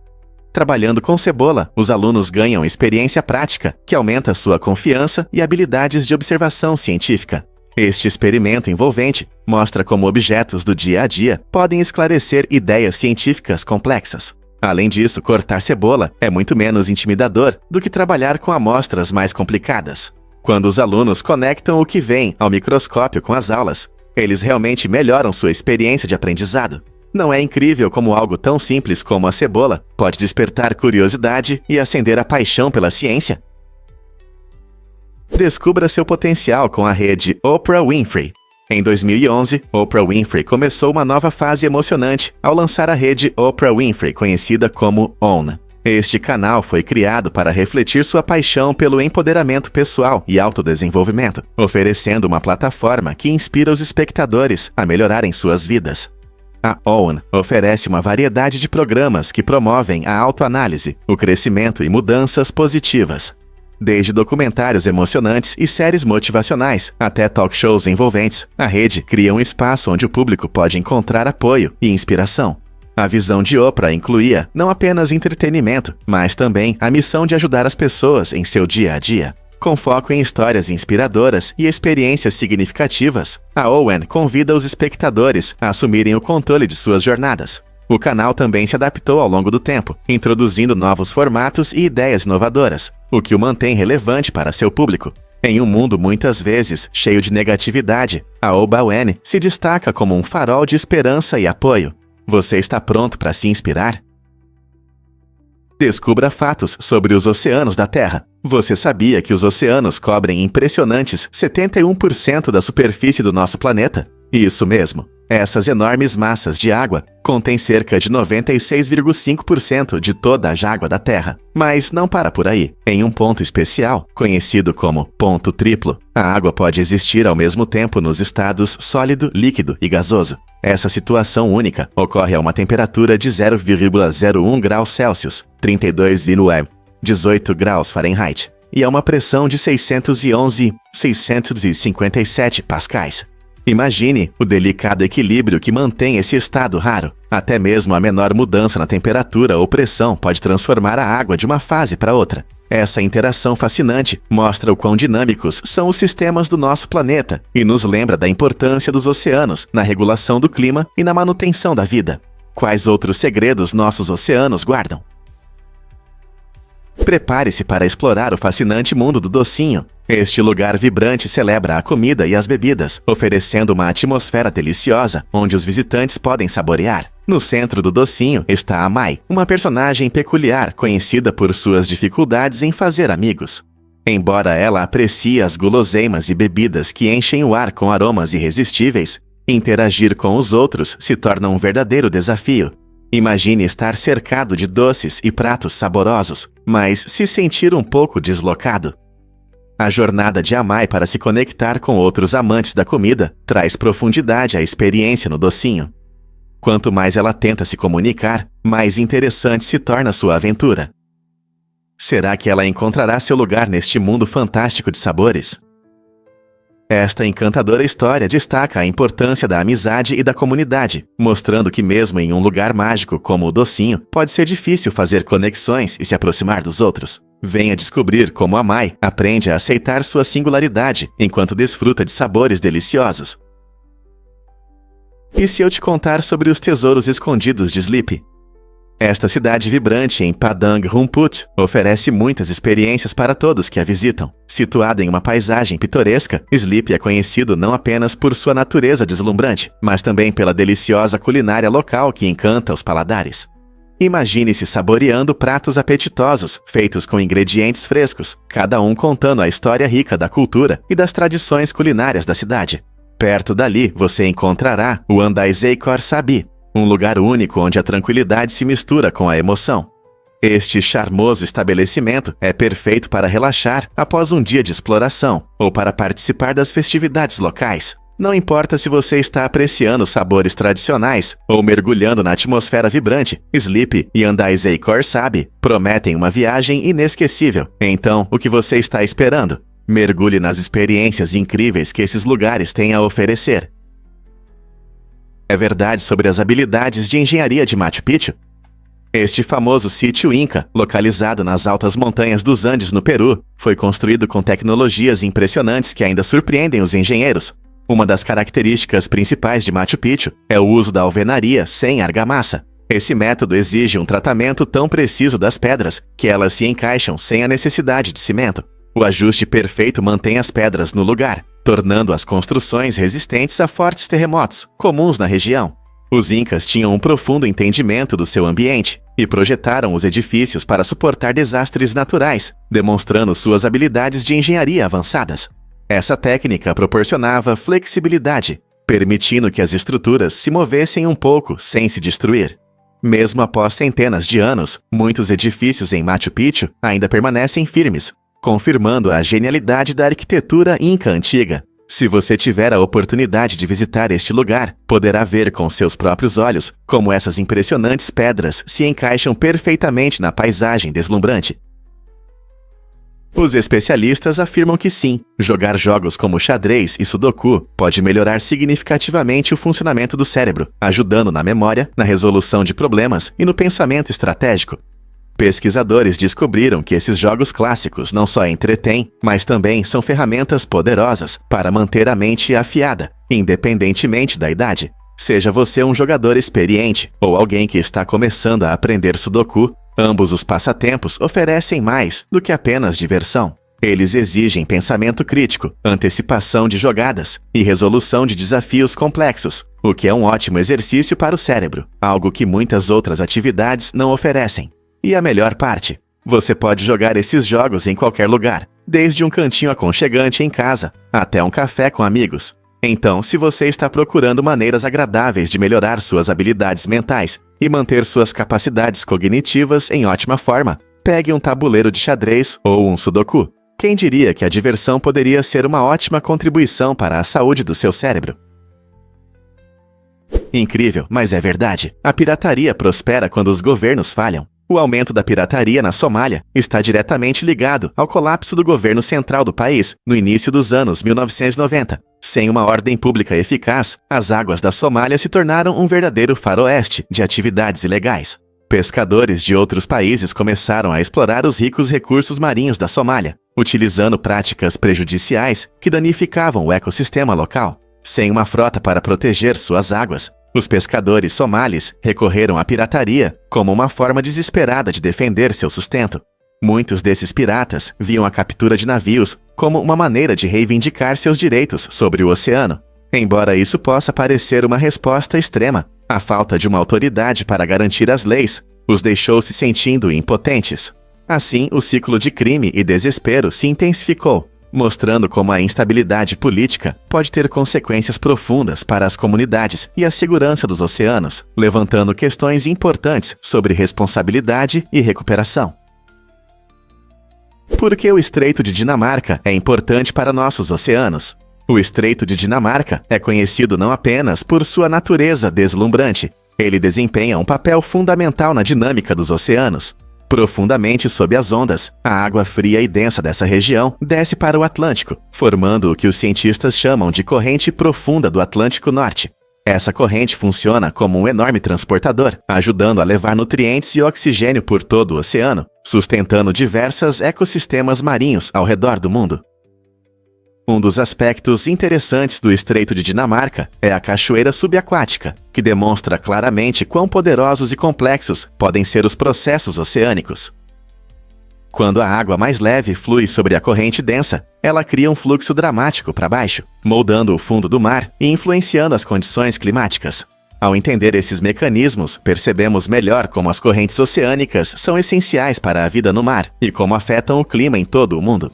Trabalhando com cebola, os alunos ganham experiência prática, que aumenta sua confiança e habilidades de observação científica. Este experimento envolvente mostra como objetos do dia a dia podem esclarecer ideias científicas complexas. Além disso, cortar cebola é muito menos intimidador do que trabalhar com amostras mais complicadas. Quando os alunos conectam o que vem ao microscópio com as aulas, eles realmente melhoram sua experiência de aprendizado. Não é incrível como algo tão simples como a cebola pode despertar curiosidade e acender a paixão pela ciência? Descubra seu potencial com a rede Oprah Winfrey. Em 2011, Oprah Winfrey começou uma nova fase emocionante ao lançar a rede Oprah Winfrey, conhecida como OWN. Este canal foi criado para refletir sua paixão pelo empoderamento pessoal e autodesenvolvimento, oferecendo uma plataforma que inspira os espectadores a melhorarem suas vidas. A OWN oferece uma variedade de programas que promovem a autoanálise, o crescimento e mudanças positivas. Desde documentários emocionantes e séries motivacionais até talk shows envolventes, a rede cria um espaço onde o público pode encontrar apoio e inspiração. A visão de Oprah incluía não apenas entretenimento, mas também a missão de ajudar as pessoas em seu dia a dia. Com foco em histórias inspiradoras e experiências significativas, a OWN convida os espectadores a assumirem o controle de suas jornadas. O canal também se adaptou ao longo do tempo, introduzindo novos formatos e ideias inovadoras, o que o mantém relevante para seu público. Em um mundo muitas vezes cheio de negatividade, a OWN se destaca como um farol de esperança e apoio. Você está pronto para se inspirar? Descubra fatos sobre os oceanos da Terra. Você sabia que os oceanos cobrem impressionantes 71% da superfície do nosso planeta? Isso mesmo. Essas enormes massas de água contêm cerca de 96,5% de toda a água da Terra. Mas não para por aí. Em um ponto especial, conhecido como ponto triplo, a água pode existir ao mesmo tempo nos estados sólido, líquido e gasoso. Essa situação única ocorre a uma temperatura de 0,01 graus Celsius, 32,18 graus Fahrenheit, e a uma pressão de 611,657 pascais. Imagine o delicado equilíbrio que mantém esse estado raro. Até mesmo a menor mudança na temperatura ou pressão pode transformar a água de uma fase para outra. Essa interação fascinante mostra o quão dinâmicos são os sistemas do nosso planeta e nos lembra da importância dos oceanos na regulação do clima e na manutenção da vida. Quais outros segredos nossos oceanos guardam? Prepare-se para explorar o fascinante mundo do docinho. Este lugar vibrante celebra a comida e as bebidas, oferecendo uma atmosfera deliciosa, onde os visitantes podem saborear. No centro do docinho está a Mai, uma personagem peculiar conhecida por suas dificuldades em fazer amigos. Embora ela aprecie as guloseimas e bebidas que enchem o ar com aromas irresistíveis, interagir com os outros se torna um verdadeiro desafio. Imagine estar cercado de doces e pratos saborosos, mas se sentir um pouco deslocado. A jornada de Amai para se conectar com outros amantes da comida traz profundidade à experiência no docinho. Quanto mais ela tenta se comunicar, mais interessante se torna sua aventura. Será que ela encontrará seu lugar neste mundo fantástico de sabores? Esta encantadora história destaca a importância da amizade e da comunidade, mostrando que mesmo em um lugar mágico como o docinho, pode ser difícil fazer conexões e se aproximar dos outros. Venha descobrir como a Mai aprende a aceitar sua singularidade enquanto desfruta de sabores deliciosos. E se eu te contar sobre os tesouros escondidos de Sleepy? Esta cidade vibrante em Padang Rumput oferece muitas experiências para todos que a visitam. Situada em uma paisagem pitoresca, Sleepy é conhecido não apenas por sua natureza deslumbrante, mas também pela deliciosa culinária local que encanta os paladares. Imagine-se saboreando pratos apetitosos, feitos com ingredientes frescos, cada um contando a história rica da cultura e das tradições culinárias da cidade. Perto dali, você encontrará o Andaizei Kor Sabi, um lugar único onde a tranquilidade se mistura com a emoção. Este charmoso estabelecimento é perfeito para relaxar após um dia de exploração ou para participar das festividades locais. Não importa se você está apreciando sabores tradicionais ou mergulhando na atmosfera vibrante, Sleepy e Andaizei Kor Sabi prometem uma viagem inesquecível. Então, o que você está esperando? Mergulhe nas experiências incríveis que esses lugares têm a oferecer. É verdade sobre as habilidades de engenharia de Machu Picchu? Este famoso sítio Inca, localizado nas altas montanhas dos Andes no Peru, foi construído com tecnologias impressionantes que ainda surpreendem os engenheiros. Uma das características principais de Machu Picchu é o uso da alvenaria sem argamassa. Esse método exige um tratamento tão preciso das pedras que elas se encaixam sem a necessidade de cimento. O ajuste perfeito mantém as pedras no lugar, tornando as construções resistentes a fortes terremotos, comuns na região. Os incas tinham um profundo entendimento do seu ambiente e projetaram os edifícios para suportar desastres naturais, demonstrando suas habilidades de engenharia avançadas. Essa técnica proporcionava flexibilidade, permitindo que as estruturas se movessem um pouco sem se destruir. Mesmo após centenas de anos, muitos edifícios em Machu Picchu ainda permanecem firmes, confirmando a genialidade da arquitetura inca antiga. Se você tiver a oportunidade de visitar este lugar, poderá ver com seus próprios olhos como essas impressionantes pedras se encaixam perfeitamente na paisagem deslumbrante. Os especialistas afirmam que sim, jogar jogos como xadrez e sudoku pode melhorar significativamente o funcionamento do cérebro, ajudando na memória, na resolução de problemas e no pensamento estratégico. Pesquisadores descobriram que esses jogos clássicos não só entretêm, mas também são ferramentas poderosas para manter a mente afiada, independentemente da idade. Seja você um jogador experiente ou alguém que está começando a aprender sudoku, ambos os passatempos oferecem mais do que apenas diversão. Eles exigem pensamento crítico, antecipação de jogadas e resolução de desafios complexos, o que é um ótimo exercício para o cérebro, algo que muitas outras atividades não oferecem. E a melhor parte, você pode jogar esses jogos em qualquer lugar, desde um cantinho aconchegante em casa até um café com amigos. Então, se você está procurando maneiras agradáveis de melhorar suas habilidades mentais e manter suas capacidades cognitivas em ótima forma, pegue um tabuleiro de xadrez ou um sudoku. Quem diria que a diversão poderia ser uma ótima contribuição para a saúde do seu cérebro? Incrível, mas é verdade. A pirataria prospera quando os governos falham. O aumento da pirataria na Somália está diretamente ligado ao colapso do governo central do país no início dos anos 1990. Sem uma ordem pública eficaz, as águas da Somália se tornaram um verdadeiro faroeste de atividades ilegais. Pescadores de outros países começaram a explorar os ricos recursos marinhos da Somália, utilizando práticas prejudiciais que danificavam o ecossistema local. Sem uma frota para proteger suas águas, os pescadores somalis recorreram à pirataria como uma forma desesperada de defender seu sustento. Muitos desses piratas viam a captura de navios como uma maneira de reivindicar seus direitos sobre o oceano. Embora isso possa parecer uma resposta extrema, a falta de uma autoridade para garantir as leis os deixou se sentindo impotentes. Assim, o ciclo de crime e desespero se intensificou, mostrando como a instabilidade política pode ter consequências profundas para as comunidades e a segurança dos oceanos, levantando questões importantes sobre responsabilidade e recuperação. Por que o Estreito de Dinamarca é importante para nossos oceanos? O Estreito de Dinamarca é conhecido não apenas por sua natureza deslumbrante, ele desempenha um papel fundamental na dinâmica dos oceanos. Profundamente sob as ondas, a água fria e densa dessa região desce para o Atlântico, formando o que os cientistas chamam de corrente profunda do Atlântico Norte. Essa corrente funciona como um enorme transportador, ajudando a levar nutrientes e oxigênio por todo o oceano, sustentando diversos ecossistemas marinhos ao redor do mundo. Um dos aspectos interessantes do Estreito de Dinamarca é a cachoeira subaquática, que demonstra claramente quão poderosos e complexos podem ser os processos oceânicos. Quando a água mais leve flui sobre a corrente densa, ela cria um fluxo dramático para baixo, moldando o fundo do mar e influenciando as condições climáticas. Ao entender esses mecanismos, percebemos melhor como as correntes oceânicas são essenciais para a vida no mar e como afetam o clima em todo o mundo.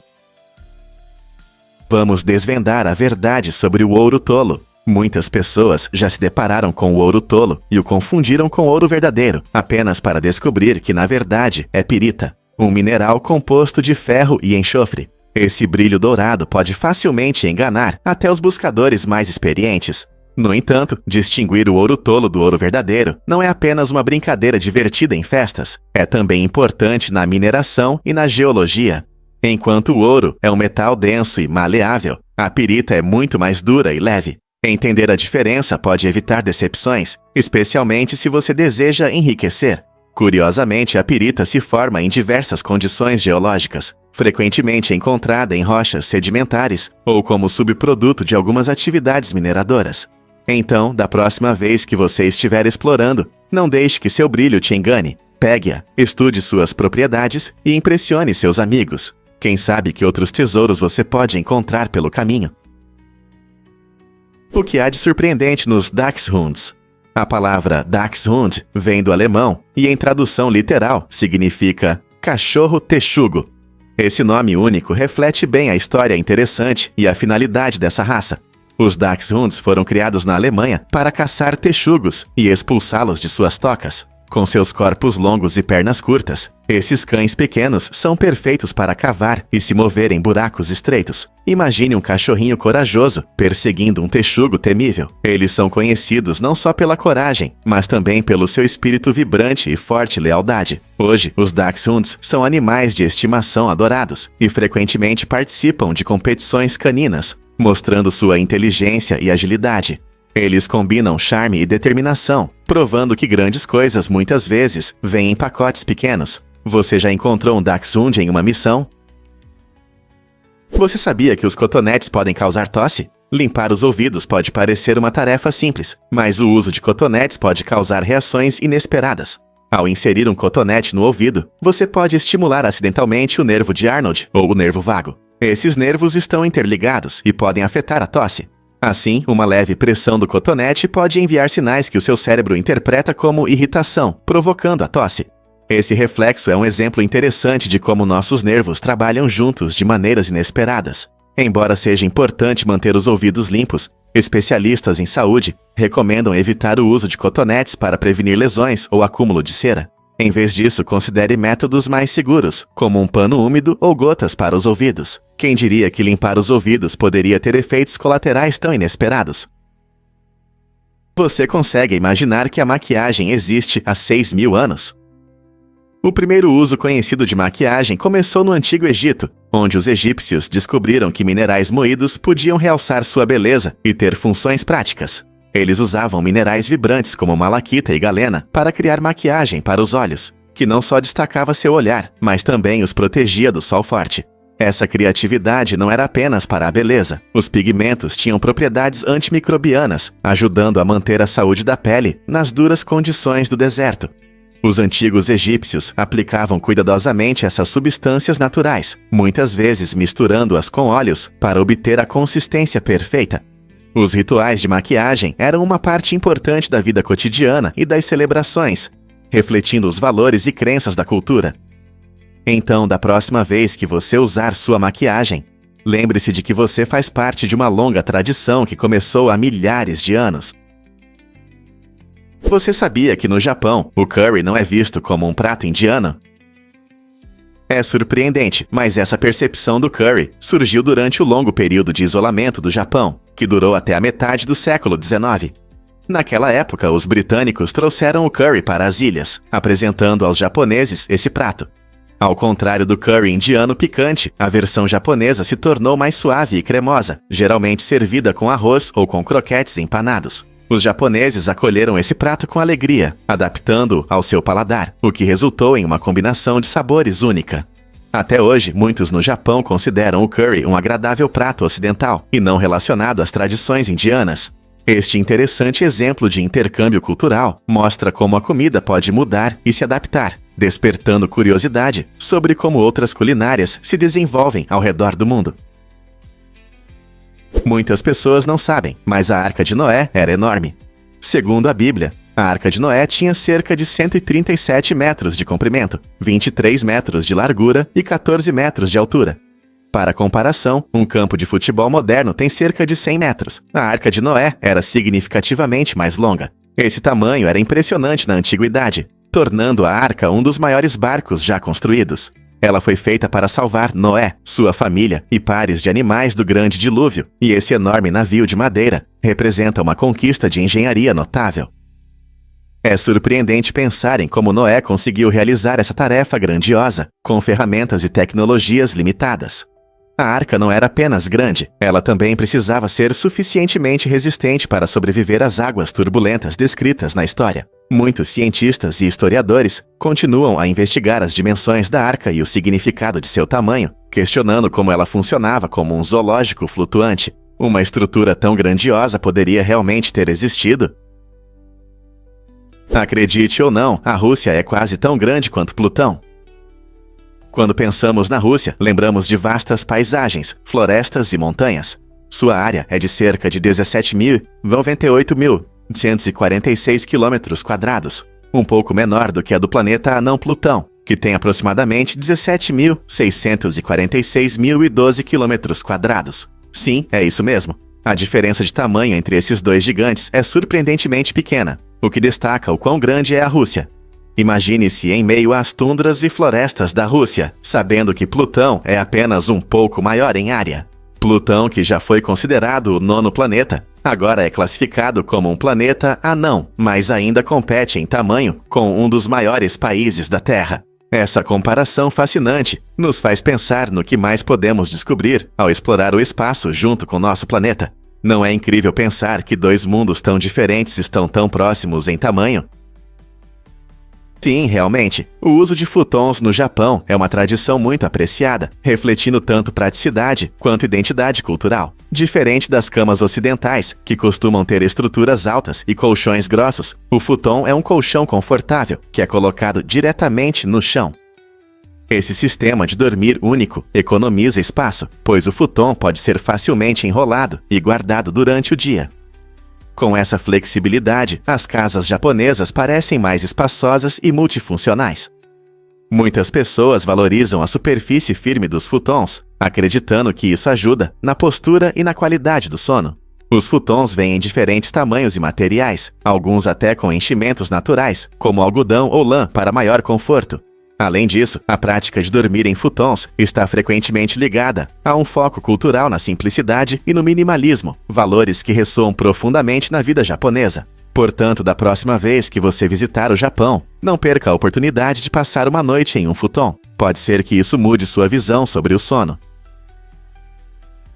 Vamos desvendar a verdade sobre o ouro tolo. Muitas pessoas já se depararam com o ouro tolo e o confundiram com ouro verdadeiro, apenas para descobrir que na verdade é pirita, um mineral composto de ferro e enxofre. Esse brilho dourado pode facilmente enganar até os buscadores mais experientes. No entanto, distinguir o ouro tolo do ouro verdadeiro não é apenas uma brincadeira divertida em festas, é também importante na mineração e na geologia. Enquanto o ouro é um metal denso e maleável, a pirita é muito mais dura e leve. Entender a diferença pode evitar decepções, especialmente se você deseja enriquecer. Curiosamente, a pirita se forma em diversas condições geológicas, frequentemente encontrada em rochas sedimentares ou como subproduto de algumas atividades mineradoras. Então, da próxima vez que você estiver explorando, não deixe que seu brilho te engane. Pegue-a, estude suas propriedades e impressione seus amigos. Quem sabe que outros tesouros você pode encontrar pelo caminho. O que há de surpreendente nos Dachshunds? A palavra Dachshund vem do alemão e, em tradução literal, significa cachorro texugo. Esse nome único reflete bem a história interessante e a finalidade dessa raça. Os Dachshunds foram criados na Alemanha para caçar texugos e expulsá-los de suas tocas. Com seus corpos longos e pernas curtas, esses cães pequenos são perfeitos para cavar e se mover em buracos estreitos. Imagine um cachorrinho corajoso perseguindo um texugo temível. Eles são conhecidos não só pela coragem, mas também pelo seu espírito vibrante e forte lealdade. Hoje, os Dachshunds são animais de estimação adorados e frequentemente participam de competições caninas, mostrando sua inteligência e agilidade. Eles combinam charme e determinação, provando que grandes coisas muitas vezes vêm em pacotes pequenos. Você já encontrou um Dachshund em uma missão? Você sabia que os cotonetes podem causar tosse? Limpar os ouvidos pode parecer uma tarefa simples, mas o uso de cotonetes pode causar reações inesperadas. Ao inserir um cotonete no ouvido, você pode estimular acidentalmente o nervo de Arnold, ou o nervo vago. Esses nervos estão interligados e podem afetar a tosse. Assim, uma leve pressão do cotonete pode enviar sinais que o seu cérebro interpreta como irritação, provocando a tosse. Esse reflexo é um exemplo interessante de como nossos nervos trabalham juntos de maneiras inesperadas. Embora seja importante manter os ouvidos limpos, especialistas em saúde recomendam evitar o uso de cotonetes para prevenir lesões ou acúmulo de cera. Em vez disso, considere métodos mais seguros, como um pano úmido ou gotas para os ouvidos. Quem diria que limpar os ouvidos poderia ter efeitos colaterais tão inesperados? Você consegue imaginar que a maquiagem existe há 6.000 anos? O primeiro uso conhecido de maquiagem começou no Antigo Egito, onde os egípcios descobriram que minerais moídos podiam realçar sua beleza e ter funções práticas. Eles usavam minerais vibrantes como malaquita e galena para criar maquiagem para os olhos, que não só destacava seu olhar, mas também os protegia do sol forte. Essa criatividade não era apenas para a beleza. Os pigmentos tinham propriedades antimicrobianas, ajudando a manter a saúde da pele nas duras condições do deserto. Os antigos egípcios aplicavam cuidadosamente essas substâncias naturais, muitas vezes misturando-as com óleos para obter a consistência perfeita. Os rituais de maquiagem eram uma parte importante da vida cotidiana e das celebrações, refletindo os valores e crenças da cultura. Então, da próxima vez que você usar sua maquiagem, lembre-se de que você faz parte de uma longa tradição que começou há milhares de anos. Você sabia que no Japão, o curry não é visto como um prato indiano? É surpreendente, mas essa percepção do curry surgiu durante o longo período de isolamento do Japão, que durou até a metade do século XIX. Naquela época, os britânicos trouxeram o curry para as ilhas, apresentando aos japoneses esse prato. Ao contrário do curry indiano picante, a versão japonesa se tornou mais suave e cremosa, geralmente servida com arroz ou com croquetes empanados. Os japoneses acolheram esse prato com alegria, adaptando-o ao seu paladar, o que resultou em uma combinação de sabores única. Até hoje, muitos no Japão consideram o curry um agradável prato ocidental e não relacionado às tradições indianas. Este interessante exemplo de intercâmbio cultural mostra como a comida pode mudar e se adaptar, despertando curiosidade sobre como outras culinárias se desenvolvem ao redor do mundo. Muitas pessoas não sabem, mas a Arca de Noé era enorme. Segundo a Bíblia, a Arca de Noé tinha cerca de 137 metros de comprimento, 23 metros de largura e 14 metros de altura. Para comparação, um campo de futebol moderno tem cerca de 100 metros. A Arca de Noé era significativamente mais longa. Esse tamanho era impressionante na antiguidade, tornando a Arca um dos maiores barcos já construídos. Ela foi feita para salvar Noé, sua família e pares de animais do grande dilúvio, e esse enorme navio de madeira representa uma conquista de engenharia notável. É surpreendente pensar em como Noé conseguiu realizar essa tarefa grandiosa, com ferramentas e tecnologias limitadas. A arca não era apenas grande, ela também precisava ser suficientemente resistente para sobreviver às águas turbulentas descritas na história. Muitos cientistas e historiadores continuam a investigar as dimensões da arca e o significado de seu tamanho, questionando como ela funcionava como um zoológico flutuante. Uma estrutura tão grandiosa poderia realmente ter existido? Acredite ou não, a Rússia é quase tão grande quanto Plutão. Quando pensamos na Rússia, lembramos de vastas paisagens, florestas e montanhas. Sua área é de cerca de 17.098.146 km², um pouco menor do que a do planeta anão Plutão, que tem aproximadamente 17.646.012 km². Sim, é isso mesmo. A diferença de tamanho entre esses dois gigantes é surpreendentemente pequena, o que destaca o quão grande é a Rússia. Imagine-se em meio às tundras e florestas da Rússia, sabendo que Plutão é apenas um pouco maior em área. Plutão, que já foi considerado o 9º planeta, agora é classificado como um planeta anão, mas ainda compete em tamanho com um dos maiores países da Terra. Essa comparação fascinante nos faz pensar no que mais podemos descobrir ao explorar o espaço junto com nosso planeta. Não é incrível pensar que dois mundos tão diferentes estão tão próximos em tamanho? Sim, realmente. O uso de futons no Japão é uma tradição muito apreciada, refletindo tanto praticidade quanto identidade cultural. Diferente das camas ocidentais, que costumam ter estruturas altas e colchões grossos, o futon é um colchão confortável, que é colocado diretamente no chão. Esse sistema de dormir único economiza espaço, pois o futon pode ser facilmente enrolado e guardado durante o dia. Com essa flexibilidade, as casas japonesas parecem mais espaçosas e multifuncionais. Muitas pessoas valorizam a superfície firme dos futons, acreditando que isso ajuda na postura e na qualidade do sono. Os futons vêm em diferentes tamanhos e materiais, alguns até com enchimentos naturais, como algodão ou lã, para maior conforto. Além disso, a prática de dormir em futons está frequentemente ligada a um foco cultural na simplicidade e no minimalismo, valores que ressoam profundamente na vida japonesa. Portanto, da próxima vez que você visitar o Japão, não perca a oportunidade de passar uma noite em um futon. Pode ser que isso mude sua visão sobre o sono.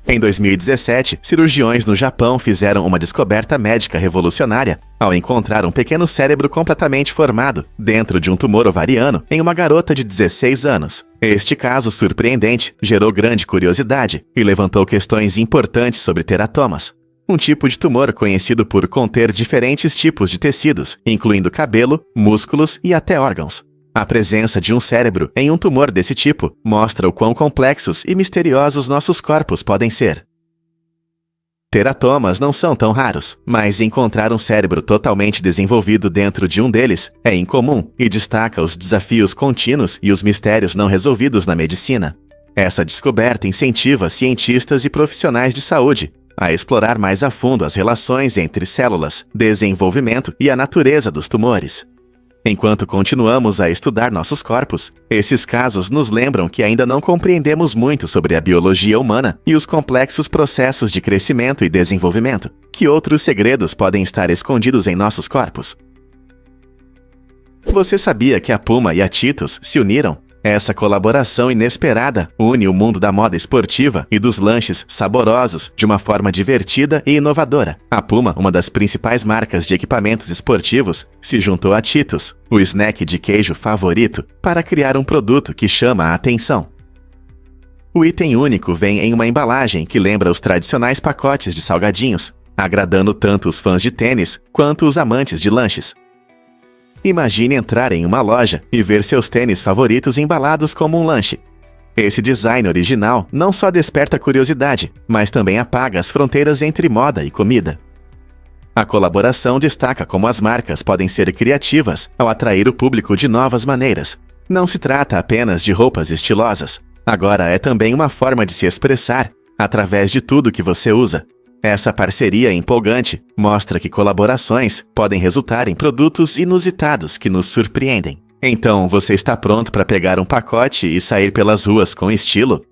Em 2017, cirurgiões no Japão fizeram uma descoberta médica revolucionária ao encontrar um pequeno cérebro completamente formado dentro de um tumor ovariano em uma garota de 16 anos. Este caso surpreendente gerou grande curiosidade e levantou questões importantes sobre teratomas, um tipo de tumor conhecido por conter diferentes tipos de tecidos, incluindo cabelo, músculos e até órgãos. A presença de um cérebro em um tumor desse tipo mostra o quão complexos e misteriosos nossos corpos podem ser. Teratomas não são tão raros, mas encontrar um cérebro totalmente desenvolvido dentro de um deles é incomum e destaca os desafios contínuos e os mistérios não resolvidos na medicina. Essa descoberta incentiva cientistas e profissionais de saúde a explorar mais a fundo as relações entre células, desenvolvimento e a natureza dos tumores. Enquanto continuamos a estudar nossos corpos, esses casos nos lembram que ainda não compreendemos muito sobre a biologia humana e os complexos processos de crescimento e desenvolvimento. Que outros segredos podem estar escondidos em nossos corpos? Você sabia que a Puma e a Cheetos se uniram? Essa colaboração inesperada une o mundo da moda esportiva e dos lanches saborosos de uma forma divertida e inovadora. A Puma, uma das principais marcas de equipamentos esportivos, se juntou a Cheetos, o snack de queijo favorito, para criar um produto que chama a atenção. O item único vem em uma embalagem que lembra os tradicionais pacotes de salgadinhos, agradando tanto os fãs de tênis quanto os amantes de lanches. Imagine entrar em uma loja e ver seus tênis favoritos embalados como um lanche. Esse design original não só desperta curiosidade, mas também apaga as fronteiras entre moda e comida. A colaboração destaca como as marcas podem ser criativas ao atrair o público de novas maneiras. Não se trata apenas de roupas estilosas. Agora é também uma forma de se expressar através de tudo que você usa. Essa parceria empolgante mostra que colaborações podem resultar em produtos inusitados que nos surpreendem. Então, você está pronto para pegar um pacote e sair pelas ruas com estilo?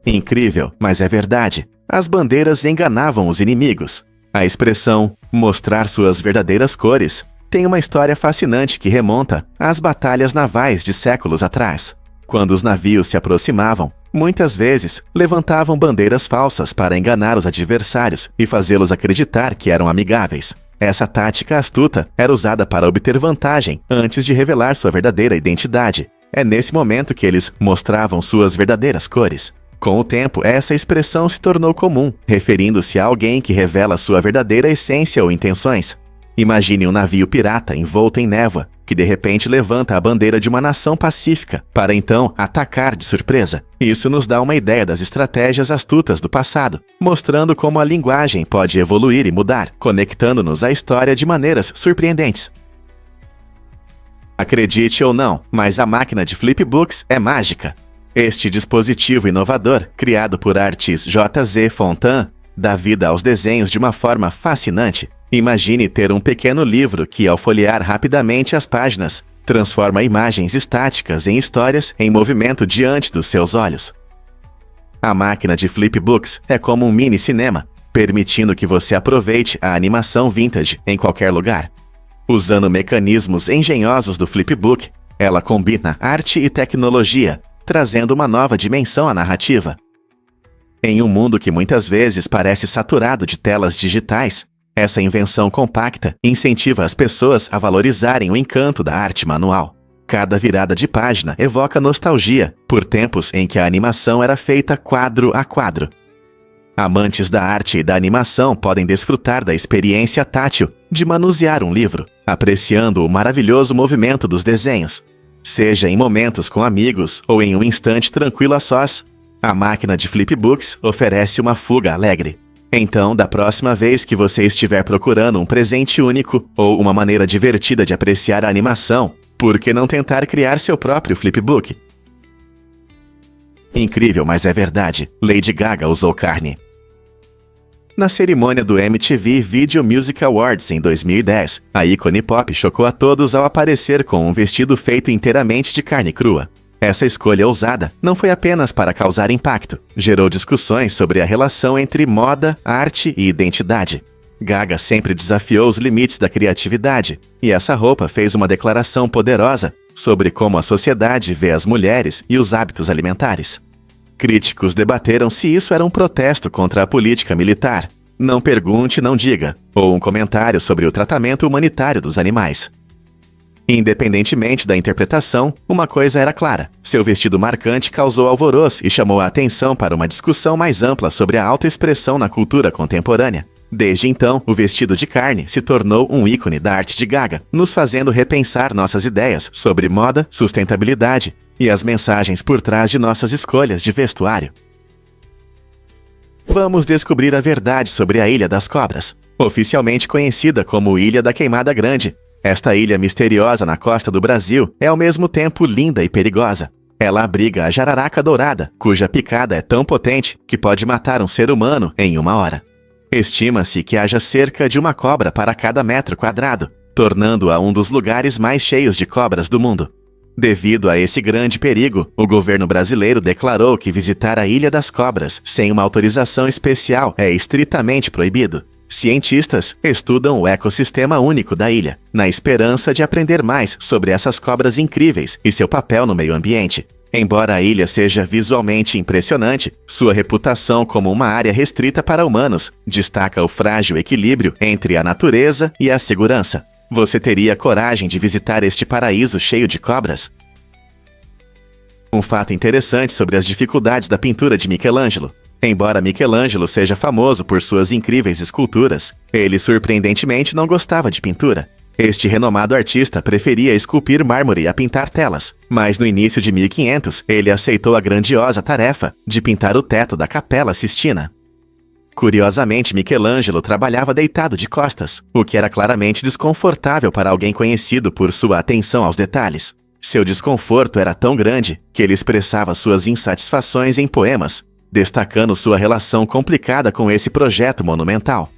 Incrível, mas é verdade. As bandeiras enganavam os inimigos. A expressão "mostrar suas verdadeiras cores" tem uma história fascinante que remonta às batalhas navais de séculos atrás. Quando os navios se aproximavam, muitas vezes levantavam bandeiras falsas para enganar os adversários e fazê-los acreditar que eram amigáveis. Essa tática astuta era usada para obter vantagem antes de revelar sua verdadeira identidade. É nesse momento que eles mostravam suas verdadeiras cores. Com o tempo, essa expressão se tornou comum, referindo-se a alguém que revela sua verdadeira essência ou intenções. Imagine um navio pirata envolto em névoa, que de repente levanta a bandeira de uma nação pacífica, para então atacar de surpresa. Isso nos dá uma ideia das estratégias astutas do passado, mostrando como a linguagem pode evoluir e mudar, conectando-nos à história de maneiras surpreendentes. Acredite ou não, mas a máquina de flipbooks é mágica. Este dispositivo inovador, criado por Artis J.Z. Fontan, dá vida aos desenhos de uma forma fascinante. Imagine ter um pequeno livro que, ao folhear rapidamente as páginas, transforma imagens estáticas em histórias em movimento diante dos seus olhos. A máquina de flipbooks é como um mini cinema, permitindo que você aproveite a animação vintage em qualquer lugar. Usando mecanismos engenhosos do flipbook, ela combina arte e tecnologia, trazendo uma nova dimensão à narrativa. Em um mundo que muitas vezes parece saturado de telas digitais, essa invenção compacta incentiva as pessoas a valorizarem o encanto da arte manual. Cada virada de página evoca nostalgia por tempos em que a animação era feita quadro a quadro. Amantes da arte e da animação podem desfrutar da experiência tátil de manusear um livro, apreciando o maravilhoso movimento dos desenhos. Seja em momentos com amigos ou em um instante tranquilo a sós, a máquina de flipbooks oferece uma fuga alegre. Então, da próxima vez que você estiver procurando um presente único ou uma maneira divertida de apreciar a animação, por que não tentar criar seu próprio flipbook? Incrível, mas é verdade. Lady Gaga usou carne. Na cerimônia do MTV Video Music Awards em 2010, a ícone pop chocou a todos ao aparecer com um vestido feito inteiramente de carne crua. Essa escolha ousada não foi apenas para causar impacto, gerou discussões sobre a relação entre moda, arte e identidade. Gaga sempre desafiou os limites da criatividade, e essa roupa fez uma declaração poderosa sobre como a sociedade vê as mulheres e os hábitos alimentares. Críticos debateram se isso era um protesto contra a política militar, não pergunte, não diga, ou um comentário sobre o tratamento humanitário dos animais. Independentemente da interpretação, uma coisa era clara: seu vestido marcante causou alvoroço e chamou a atenção para uma discussão mais ampla sobre a autoexpressão na cultura contemporânea. Desde então, o vestido de carne se tornou um ícone da arte de Gaga, nos fazendo repensar nossas ideias sobre moda, sustentabilidade e as mensagens por trás de nossas escolhas de vestuário. Vamos descobrir a verdade sobre a Ilha das Cobras, oficialmente conhecida como Ilha da Queimada Grande. Esta ilha misteriosa na costa do Brasil é ao mesmo tempo linda e perigosa. Ela abriga a jararaca dourada, cuja picada é tão potente que pode matar um ser humano em 1 hora. Estima-se que haja cerca de uma cobra para cada metro quadrado, tornando-a um dos lugares mais cheios de cobras do mundo. Devido a esse grande perigo, o governo brasileiro declarou que visitar a Ilha das Cobras sem uma autorização especial é estritamente proibido. Cientistas estudam o ecossistema único da ilha, na esperança de aprender mais sobre essas cobras incríveis e seu papel no meio ambiente. Embora a ilha seja visualmente impressionante, sua reputação como uma área restrita para humanos destaca o frágil equilíbrio entre a natureza e a segurança. Você teria coragem de visitar este paraíso cheio de cobras? Um fato interessante sobre as dificuldades da pintura de Michelangelo. Embora Michelangelo seja famoso por suas incríveis esculturas, ele surpreendentemente não gostava de pintura. Este renomado artista preferia esculpir mármore a pintar telas, mas no início de 1500 ele aceitou a grandiosa tarefa de pintar o teto da Capela Sistina. Curiosamente, Michelangelo trabalhava deitado de costas, o que era claramente desconfortável para alguém conhecido por sua atenção aos detalhes. Seu desconforto era tão grande que ele expressava suas insatisfações em poemas, destacando sua relação complicada com esse projeto monumental.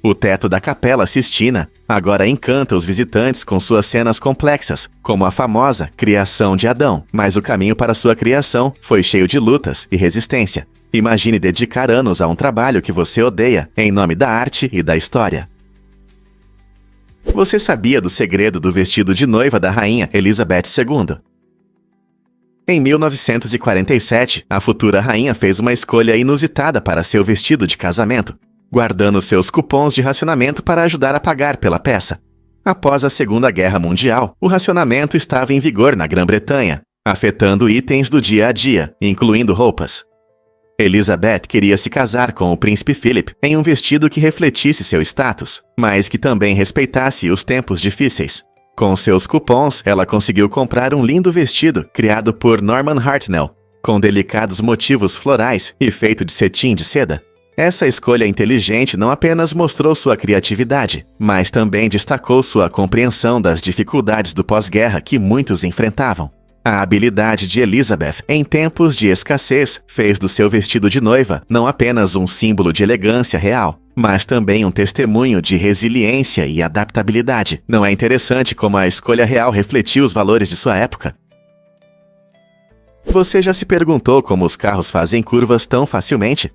O teto da Capela Sistina agora encanta os visitantes com suas cenas complexas, como a famosa criação de Adão, mas o caminho para sua criação foi cheio de lutas e resistência. Imagine dedicar anos a um trabalho que você odeia, em nome da arte e da história. Você sabia do segredo do vestido de noiva da rainha Elizabeth II? Em 1947, a futura rainha fez uma escolha inusitada para seu vestido de casamento, guardando seus cupons de racionamento para ajudar a pagar pela peça. Após a Segunda Guerra Mundial, o racionamento estava em vigor na Grã-Bretanha, afetando itens do dia a dia, incluindo roupas. Elizabeth queria se casar com o príncipe Philip em um vestido que refletisse seu status, mas que também respeitasse os tempos difíceis. Com seus cupons, ela conseguiu comprar um lindo vestido criado por Norman Hartnell, com delicados motivos florais e feito de cetim de seda. Essa escolha inteligente não apenas mostrou sua criatividade, mas também destacou sua compreensão das dificuldades do pós-guerra que muitos enfrentavam. A habilidade de Elizabeth em tempos de escassez fez do seu vestido de noiva não apenas um símbolo de elegância real, mas também um testemunho de resiliência e adaptabilidade. Não é interessante como a escolha real refletiu os valores de sua época? Você já se perguntou como os carros fazem curvas tão facilmente?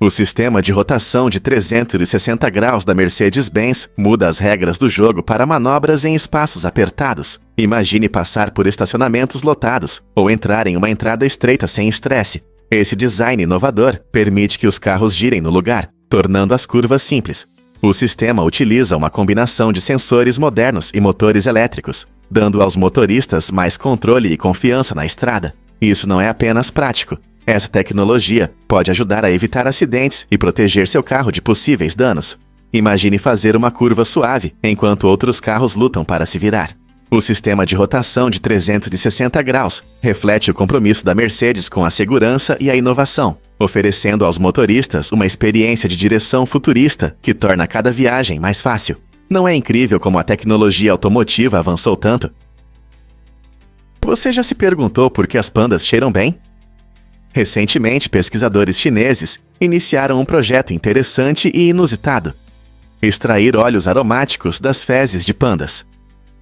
O sistema de rotação de 360 graus da Mercedes-Benz muda as regras do jogo para manobras em espaços apertados. Imagine passar por estacionamentos lotados ou entrar em uma entrada estreita sem estresse. Esse design inovador permite que os carros girem no lugar, tornando as curvas simples. O sistema utiliza uma combinação de sensores modernos e motores elétricos, dando aos motoristas mais controle e confiança na estrada. Isso não é apenas prático. Essa tecnologia pode ajudar a evitar acidentes e proteger seu carro de possíveis danos. Imagine fazer uma curva suave enquanto outros carros lutam para se virar. O sistema de rotação de 360 graus reflete o compromisso da Mercedes com a segurança e a inovação, oferecendo aos motoristas uma experiência de direção futurista que torna cada viagem mais fácil. Não é incrível como a tecnologia automotiva avançou tanto? Você já se perguntou por que as pandas cheiram bem? Recentemente, pesquisadores chineses iniciaram um projeto interessante e inusitado: extrair óleos aromáticos das fezes de pandas.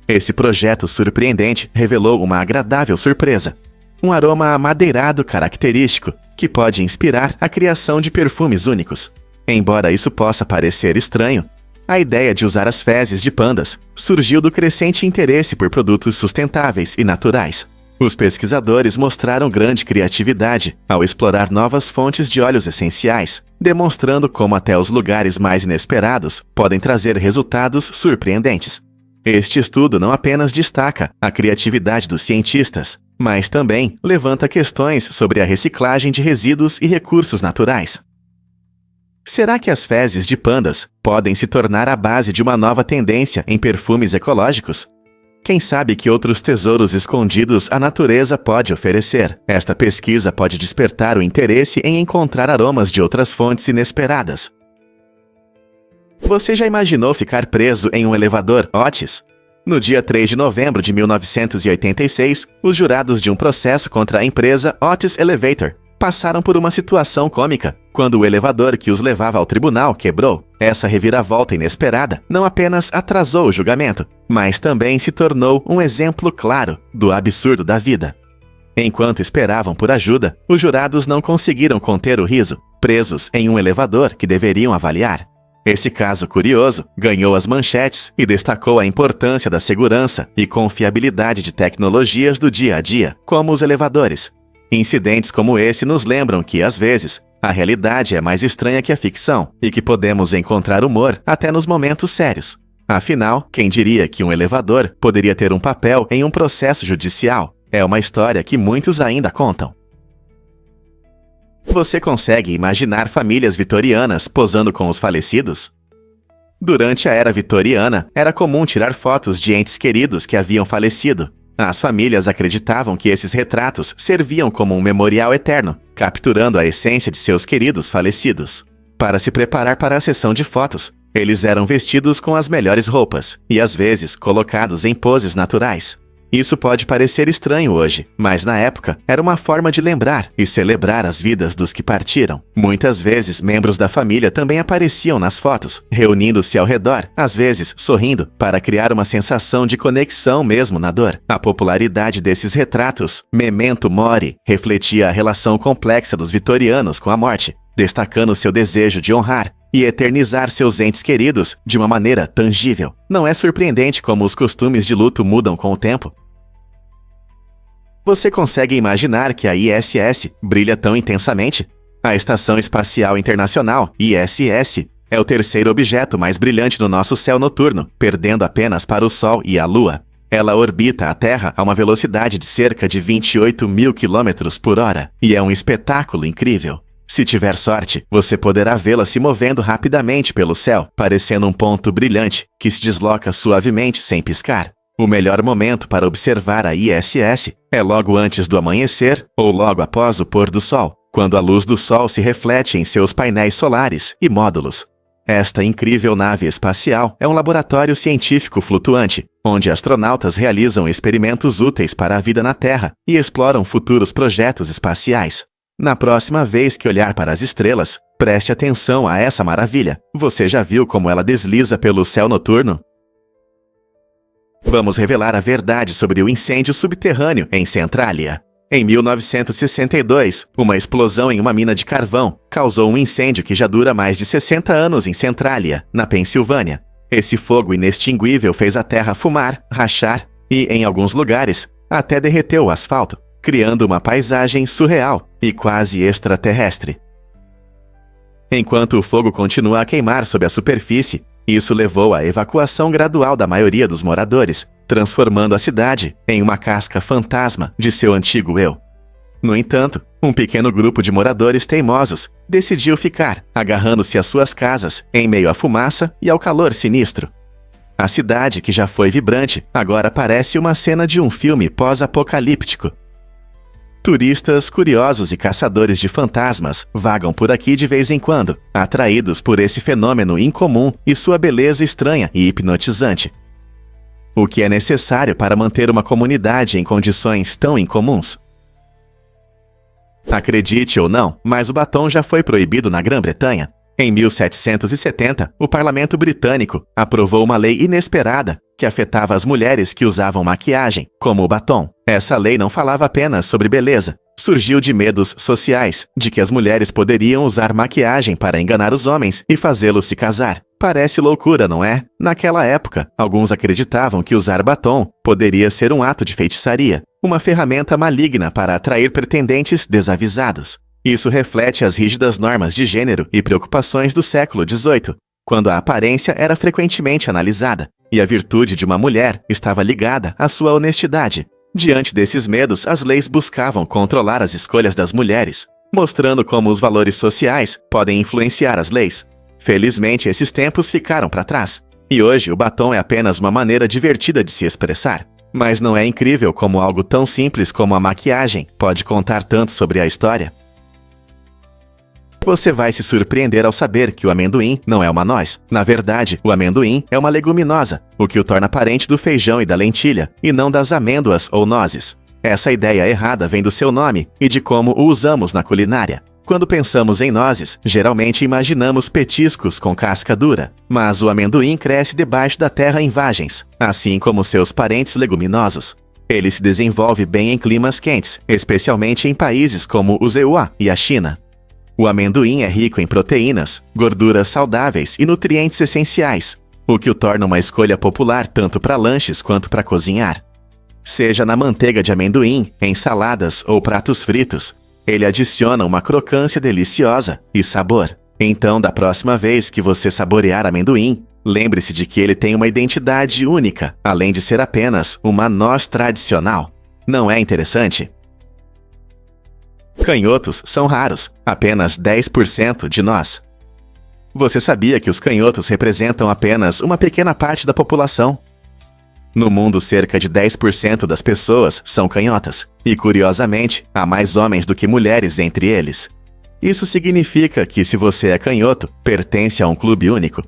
Esse projeto surpreendente revelou uma agradável surpresa: um aroma amadeirado característico que pode inspirar a criação de perfumes únicos. Embora isso possa parecer estranho, a ideia de usar as fezes de pandas surgiu do crescente interesse por produtos sustentáveis e naturais. Os pesquisadores mostraram grande criatividade ao explorar novas fontes de óleos essenciais, demonstrando como até os lugares mais inesperados podem trazer resultados surpreendentes. Este estudo não apenas destaca a criatividade dos cientistas, mas também levanta questões sobre a reciclagem de resíduos e recursos naturais. Será que as fezes de pandas podem se tornar a base de uma nova tendência em perfumes ecológicos? Quem sabe que outros tesouros escondidos a natureza pode oferecer? Esta pesquisa pode despertar o interesse em encontrar aromas de outras fontes inesperadas. Você já imaginou ficar preso em um elevador Otis? No dia 3 de novembro de 1986, os jurados de um processo contra a empresa Otis Elevator passaram por uma situação cômica, quando o elevador que os levava ao tribunal quebrou. Essa reviravolta inesperada não apenas atrasou o julgamento, mas também se tornou um exemplo claro do absurdo da vida. Enquanto esperavam por ajuda, os jurados não conseguiram conter o riso, presos em um elevador que deveriam avaliar. Esse caso curioso ganhou as manchetes e destacou a importância da segurança e confiabilidade de tecnologias do dia a dia, como os elevadores. Incidentes como esse nos lembram que, às vezes, a realidade é mais estranha que a ficção e que podemos encontrar humor até nos momentos sérios. Afinal, quem diria que um elevador poderia ter um papel em um processo judicial? É uma história que muitos ainda contam. Você consegue imaginar famílias vitorianas posando com os falecidos? Durante a era vitoriana, era comum tirar fotos de entes queridos que haviam falecido. As famílias acreditavam que esses retratos serviam como um memorial eterno, capturando a essência de seus queridos falecidos. Para se preparar para a sessão de fotos, eles eram vestidos com as melhores roupas e, às vezes, colocados em poses naturais. Isso pode parecer estranho hoje, mas na época era uma forma de lembrar e celebrar as vidas dos que partiram. Muitas vezes, membros da família também apareciam nas fotos, reunindo-se ao redor, às vezes sorrindo, para criar uma sensação de conexão mesmo na dor. A popularidade desses retratos, Memento Mori, refletia a relação complexa dos vitorianos com a morte, destacando seu desejo de honrar e eternizar seus entes queridos de uma maneira tangível. Não é surpreendente como os costumes de luto mudam com o tempo? Você consegue imaginar que a ISS brilha tão intensamente? A Estação Espacial Internacional, ISS, é o terceiro objeto mais brilhante no nosso céu noturno, perdendo apenas para o Sol e a Lua. Ela orbita a Terra a uma velocidade de cerca de 28 mil km por hora, e é um espetáculo incrível. Se tiver sorte, você poderá vê-la se movendo rapidamente pelo céu, parecendo um ponto brilhante que se desloca suavemente sem piscar. O melhor momento para observar a ISS é logo antes do amanhecer ou logo após o pôr do sol, quando a luz do sol se reflete em seus painéis solares e módulos. Esta incrível nave espacial é um laboratório científico flutuante, onde astronautas realizam experimentos úteis para a vida na Terra e exploram futuros projetos espaciais. Na próxima vez que olhar para as estrelas, preste atenção a essa maravilha. Você já viu como ela desliza pelo céu noturno? Vamos revelar a verdade sobre o incêndio subterrâneo em Centralia. Em 1962, uma explosão em uma mina de carvão causou um incêndio que já dura mais de 60 anos em Centralia, na Pensilvânia. Esse fogo inextinguível fez a terra fumar, rachar e, em alguns lugares, até derreteu o asfalto, criando uma paisagem surreal e quase extraterrestre. Enquanto o fogo continua a queimar sob a superfície, isso levou à evacuação gradual da maioria dos moradores, transformando a cidade em uma casca fantasma de seu antigo eu. No entanto, um pequeno grupo de moradores teimosos decidiu ficar, agarrando-se às suas casas, em meio à fumaça e ao calor sinistro. A cidade, que já foi vibrante, agora parece uma cena de um filme pós-apocalíptico. Turistas curiosos e caçadores de fantasmas vagam por aqui de vez em quando, atraídos por esse fenômeno incomum e sua beleza estranha e hipnotizante. O que é necessário para manter uma comunidade em condições tão incomuns? Acredite ou não, mas o batom já foi proibido na Grã-Bretanha. Em 1770, o parlamento britânico aprovou uma lei inesperada que afetava as mulheres que usavam maquiagem, como o batom. Essa lei não falava apenas sobre beleza. Surgiu de medos sociais, de que as mulheres poderiam usar maquiagem para enganar os homens e fazê-los se casar. Parece loucura, não é? Naquela época, alguns acreditavam que usar batom poderia ser um ato de feitiçaria, uma ferramenta maligna para atrair pretendentes desavisados. Isso reflete as rígidas normas de gênero e preocupações do século XVIII, quando a aparência era frequentemente analisada, e a virtude de uma mulher estava ligada à sua honestidade. Diante desses medos, as leis buscavam controlar as escolhas das mulheres, mostrando como os valores sociais podem influenciar as leis. Felizmente, esses tempos ficaram para trás, e hoje o batom é apenas uma maneira divertida de se expressar. Mas não é incrível como algo tão simples como a maquiagem pode contar tanto sobre a história? Você vai se surpreender ao saber que o amendoim não é uma noz. Na verdade, o amendoim é uma leguminosa, o que o torna parente do feijão e da lentilha, e não das amêndoas ou nozes. Essa ideia errada vem do seu nome e de como o usamos na culinária. Quando pensamos em nozes, geralmente imaginamos petiscos com casca dura, mas o amendoim cresce debaixo da terra em vagens, assim como seus parentes leguminosos. Ele se desenvolve bem em climas quentes, especialmente em países como o EUA e a China. O amendoim é rico em proteínas, gorduras saudáveis e nutrientes essenciais, o que o torna uma escolha popular tanto para lanches quanto para cozinhar. Seja na manteiga de amendoim, em saladas ou pratos fritos, ele adiciona uma crocância deliciosa e sabor. Então, da próxima vez que você saborear amendoim, lembre-se de que ele tem uma identidade única, além de ser apenas uma noz tradicional. Não é interessante? Canhotos são raros, apenas 10% de nós. Você sabia que os canhotos representam apenas uma pequena parte da população? No mundo, cerca de 10% das pessoas são canhotas, e curiosamente, há mais homens do que mulheres entre eles. Isso significa que, se você é canhoto, pertence a um clube único.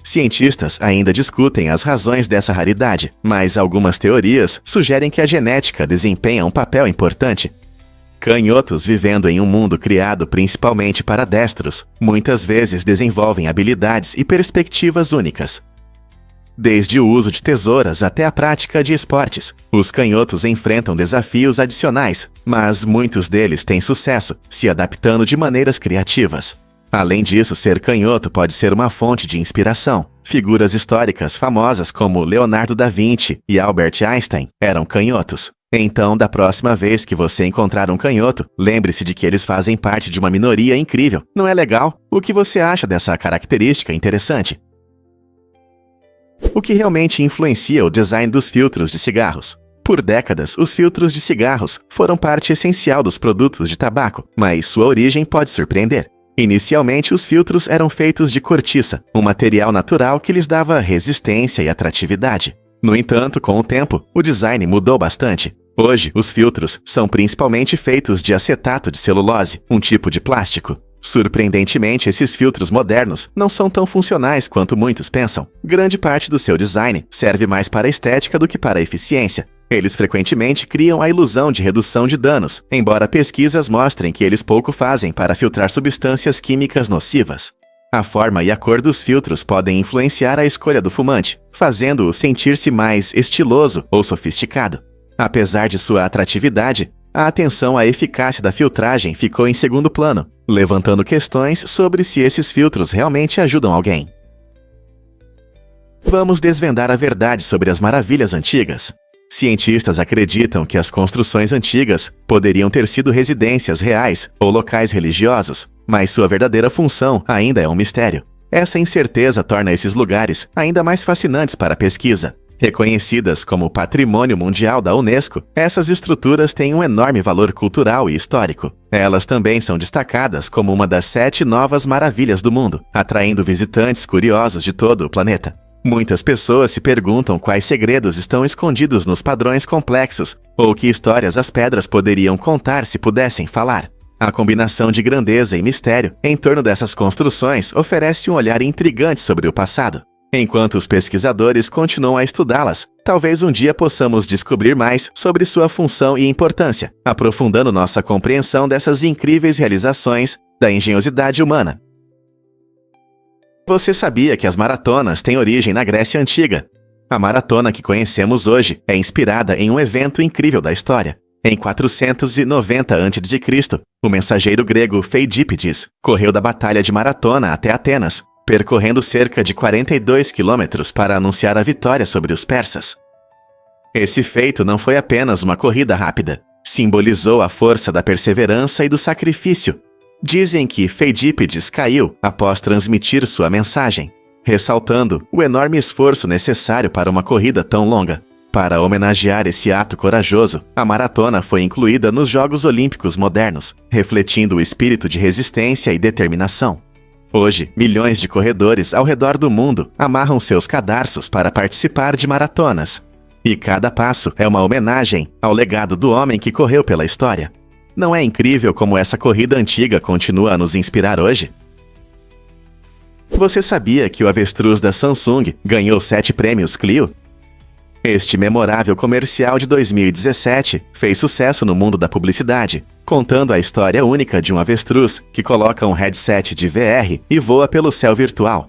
Cientistas ainda discutem as razões dessa raridade, mas algumas teorias sugerem que a genética desempenha um papel importante. Canhotos vivendo em um mundo criado principalmente para destros, muitas vezes desenvolvem habilidades e perspectivas únicas. Desde o uso de tesouras até a prática de esportes, os canhotos enfrentam desafios adicionais, mas muitos deles têm sucesso, se adaptando de maneiras criativas. Além disso, ser canhoto pode ser uma fonte de inspiração. Figuras históricas famosas como Leonardo da Vinci e Albert Einstein eram canhotos. Então, da próxima vez que você encontrar um canhoto, lembre-se de que eles fazem parte de uma minoria incrível. Não é legal? O que você acha dessa característica interessante? O que realmente influencia o design dos filtros de cigarros? Por décadas, os filtros de cigarros foram parte essencial dos produtos de tabaco, mas sua origem pode surpreender. Inicialmente, os filtros eram feitos de cortiça, um material natural que lhes dava resistência e atratividade. No entanto, com o tempo, o design mudou bastante. Hoje, os filtros são principalmente feitos de acetato de celulose, um tipo de plástico. Surpreendentemente, esses filtros modernos não são tão funcionais quanto muitos pensam. Grande parte do seu design serve mais para a estética do que para a eficiência. Eles frequentemente criam a ilusão de redução de danos, embora pesquisas mostrem que eles pouco fazem para filtrar substâncias químicas nocivas. A forma e a cor dos filtros podem influenciar a escolha do fumante, fazendo-o sentir-se mais estiloso ou sofisticado. Apesar de sua atratividade, a atenção à eficácia da filtragem ficou em segundo plano, levantando questões sobre se esses filtros realmente ajudam alguém. Vamos desvendar a verdade sobre as maravilhas antigas. Cientistas acreditam que as construções antigas poderiam ter sido residências reais ou locais religiosos, mas sua verdadeira função ainda é um mistério. Essa incerteza torna esses lugares ainda mais fascinantes para a pesquisa. Reconhecidas como Patrimônio Mundial da Unesco, essas estruturas têm um enorme valor cultural e histórico. Elas também são destacadas como uma das 7 novas maravilhas do mundo, atraindo visitantes curiosos de todo o planeta. Muitas pessoas se perguntam quais segredos estão escondidos nos padrões complexos ou que histórias as pedras poderiam contar se pudessem falar. A combinação de grandeza e mistério em torno dessas construções oferece um olhar intrigante sobre o passado. Enquanto os pesquisadores continuam a estudá-las, talvez um dia possamos descobrir mais sobre sua função e importância, aprofundando nossa compreensão dessas incríveis realizações da engenhosidade humana. Você sabia que as maratonas têm origem na Grécia Antiga? A maratona que conhecemos hoje é inspirada em um evento incrível da história. Em 490 a.C., o mensageiro grego Feidípides correu da Batalha de Maratona até Atenas, percorrendo cerca de 42 quilômetros para anunciar a vitória sobre os persas. Esse feito não foi apenas uma corrida rápida, simbolizou a força da perseverança e do sacrifício. Dizem que Feidípides caiu após transmitir sua mensagem, ressaltando o enorme esforço necessário para uma corrida tão longa. Para homenagear esse ato corajoso, a maratona foi incluída nos Jogos Olímpicos modernos, refletindo o espírito de resistência e determinação. Hoje, milhões de corredores ao redor do mundo amarram seus cadarços para participar de maratonas. E cada passo é uma homenagem ao legado do homem que correu pela história. Não é incrível como essa corrida antiga continua a nos inspirar hoje? Você sabia que o avestruz da Samsung ganhou 7 prêmios Clio? Este memorável comercial de 2017 fez sucesso no mundo da publicidade, contando a história única de um avestruz que coloca um headset de VR e voa pelo céu virtual.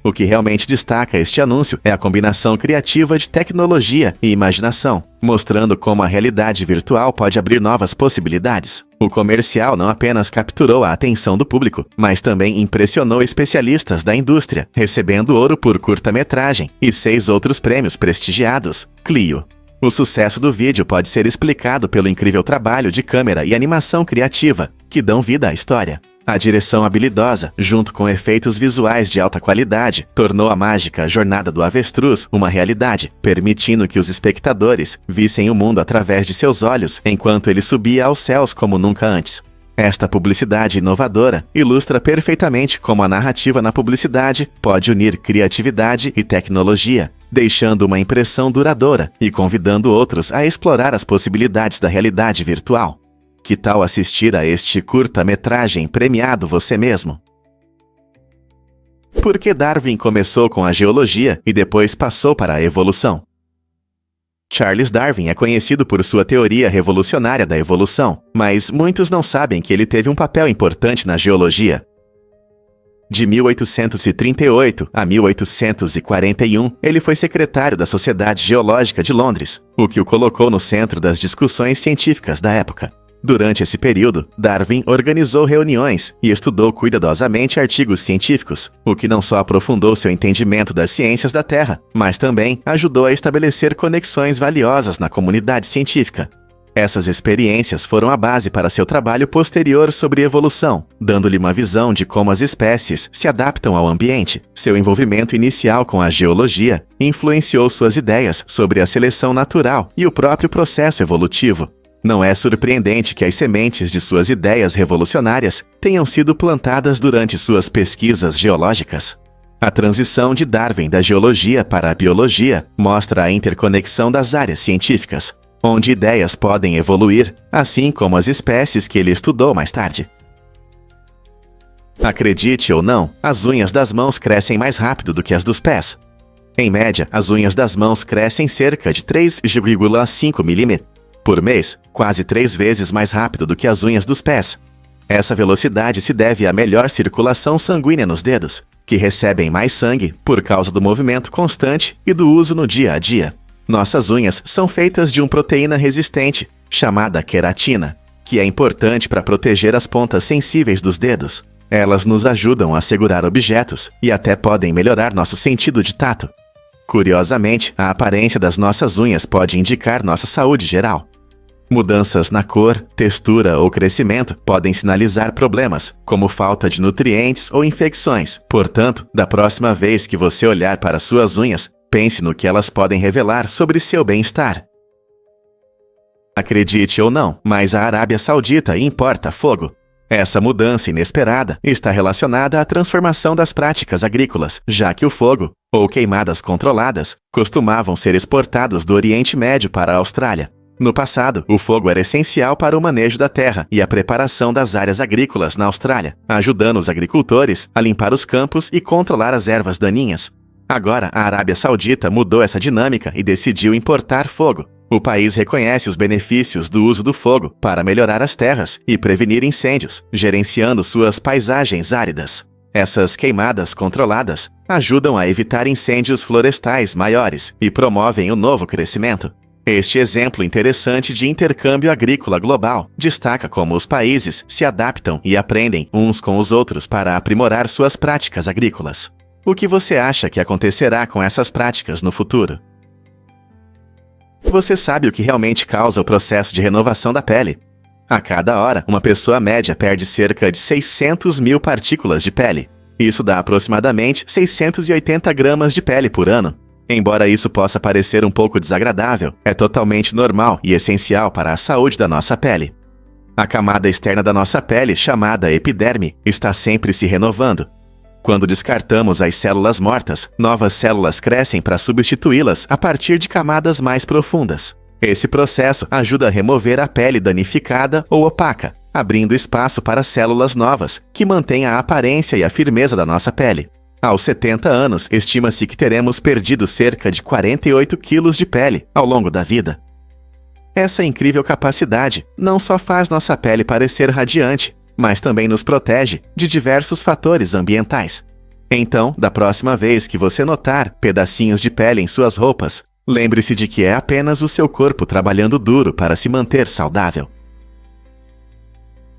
O que realmente destaca este anúncio é a combinação criativa de tecnologia e imaginação, mostrando como a realidade virtual pode abrir novas possibilidades. O comercial não apenas capturou a atenção do público, mas também impressionou especialistas da indústria, recebendo ouro por curta-metragem e 6 outros prêmios prestigiados. Clio. O sucesso do vídeo pode ser explicado pelo incrível trabalho de câmera e animação criativa, que dão vida à história. A direção habilidosa, junto com efeitos visuais de alta qualidade, tornou a mágica jornada do avestruz uma realidade, permitindo que os espectadores vissem o mundo através de seus olhos enquanto ele subia aos céus como nunca antes. Esta publicidade inovadora ilustra perfeitamente como a narrativa na publicidade pode unir criatividade e tecnologia, deixando uma impressão duradoura e convidando outros a explorar as possibilidades da realidade virtual. Que tal assistir a este curta-metragem premiado você mesmo? Por que Darwin começou com a geologia e depois passou para a evolução? Charles Darwin é conhecido por sua teoria revolucionária da evolução, mas muitos não sabem que ele teve um papel importante na geologia. De 1838 a 1841, ele foi secretário da Sociedade Geológica de Londres, o que o colocou no centro das discussões científicas da época. Durante esse período, Darwin organizou reuniões e estudou cuidadosamente artigos científicos, o que não só aprofundou seu entendimento das ciências da Terra, mas também ajudou a estabelecer conexões valiosas na comunidade científica. Essas experiências foram a base para seu trabalho posterior sobre evolução, dando-lhe uma visão de como as espécies se adaptam ao ambiente. Seu envolvimento inicial com a geologia influenciou suas ideias sobre a seleção natural e o próprio processo evolutivo. Não é surpreendente que as sementes de suas ideias revolucionárias tenham sido plantadas durante suas pesquisas geológicas. A transição de Darwin da geologia para a biologia mostra a interconexão das áreas científicas, onde ideias podem evoluir, assim como as espécies que ele estudou mais tarde. Acredite ou não, as unhas das mãos crescem mais rápido do que as dos pés. Em média, as unhas das mãos crescem cerca de 3,5 mm por mês, quase 3 vezes mais rápido do que as unhas dos pés. Essa velocidade se deve à melhor circulação sanguínea nos dedos, que recebem mais sangue por causa do movimento constante e do uso no dia a dia. Nossas unhas são feitas de uma proteína resistente, chamada queratina, que é importante para proteger as pontas sensíveis dos dedos. Elas nos ajudam a segurar objetos e até podem melhorar nosso sentido de tato. Curiosamente, a aparência das nossas unhas pode indicar nossa saúde geral. Mudanças na cor, textura ou crescimento podem sinalizar problemas, como falta de nutrientes ou infecções. Portanto, da próxima vez que você olhar para suas unhas, pense no que elas podem revelar sobre seu bem-estar. Acredite ou não, mas a Arábia Saudita importa fogo. Essa mudança inesperada está relacionada à transformação das práticas agrícolas, já que o fogo, ou queimadas controladas, costumavam ser exportados do Oriente Médio para a Austrália. No passado, o fogo era essencial para o manejo da terra e a preparação das áreas agrícolas na Austrália, ajudando os agricultores a limpar os campos e controlar as ervas daninhas. Agora, a Arábia Saudita mudou essa dinâmica e decidiu importar fogo. O país reconhece os benefícios do uso do fogo para melhorar as terras e prevenir incêndios, gerenciando suas paisagens áridas. Essas queimadas controladas ajudam a evitar incêndios florestais maiores e promovem o novo crescimento. Este exemplo interessante de intercâmbio agrícola global destaca como os países se adaptam e aprendem uns com os outros para aprimorar suas práticas agrícolas. O que você acha que acontecerá com essas práticas no futuro? Você sabe o que realmente causa o processo de renovação da pele? A cada hora, uma pessoa média perde cerca de 600 mil partículas de pele. Isso dá aproximadamente 680 gramas de pele por ano. Embora isso possa parecer um pouco desagradável, é totalmente normal e essencial para a saúde da nossa pele. A camada externa da nossa pele, chamada epiderme, está sempre se renovando. Quando descartamos as células mortas, novas células crescem para substituí-las a partir de camadas mais profundas. Esse processo ajuda a remover a pele danificada ou opaca, abrindo espaço para células novas, que mantêm a aparência e a firmeza da nossa pele. Aos 70 anos, estima-se que teremos perdido cerca de 48 quilos de pele ao longo da vida. Essa incrível capacidade não só faz nossa pele parecer radiante, mas também nos protege de diversos fatores ambientais. Então, da próxima vez que você notar pedacinhos de pele em suas roupas, lembre-se de que é apenas o seu corpo trabalhando duro para se manter saudável.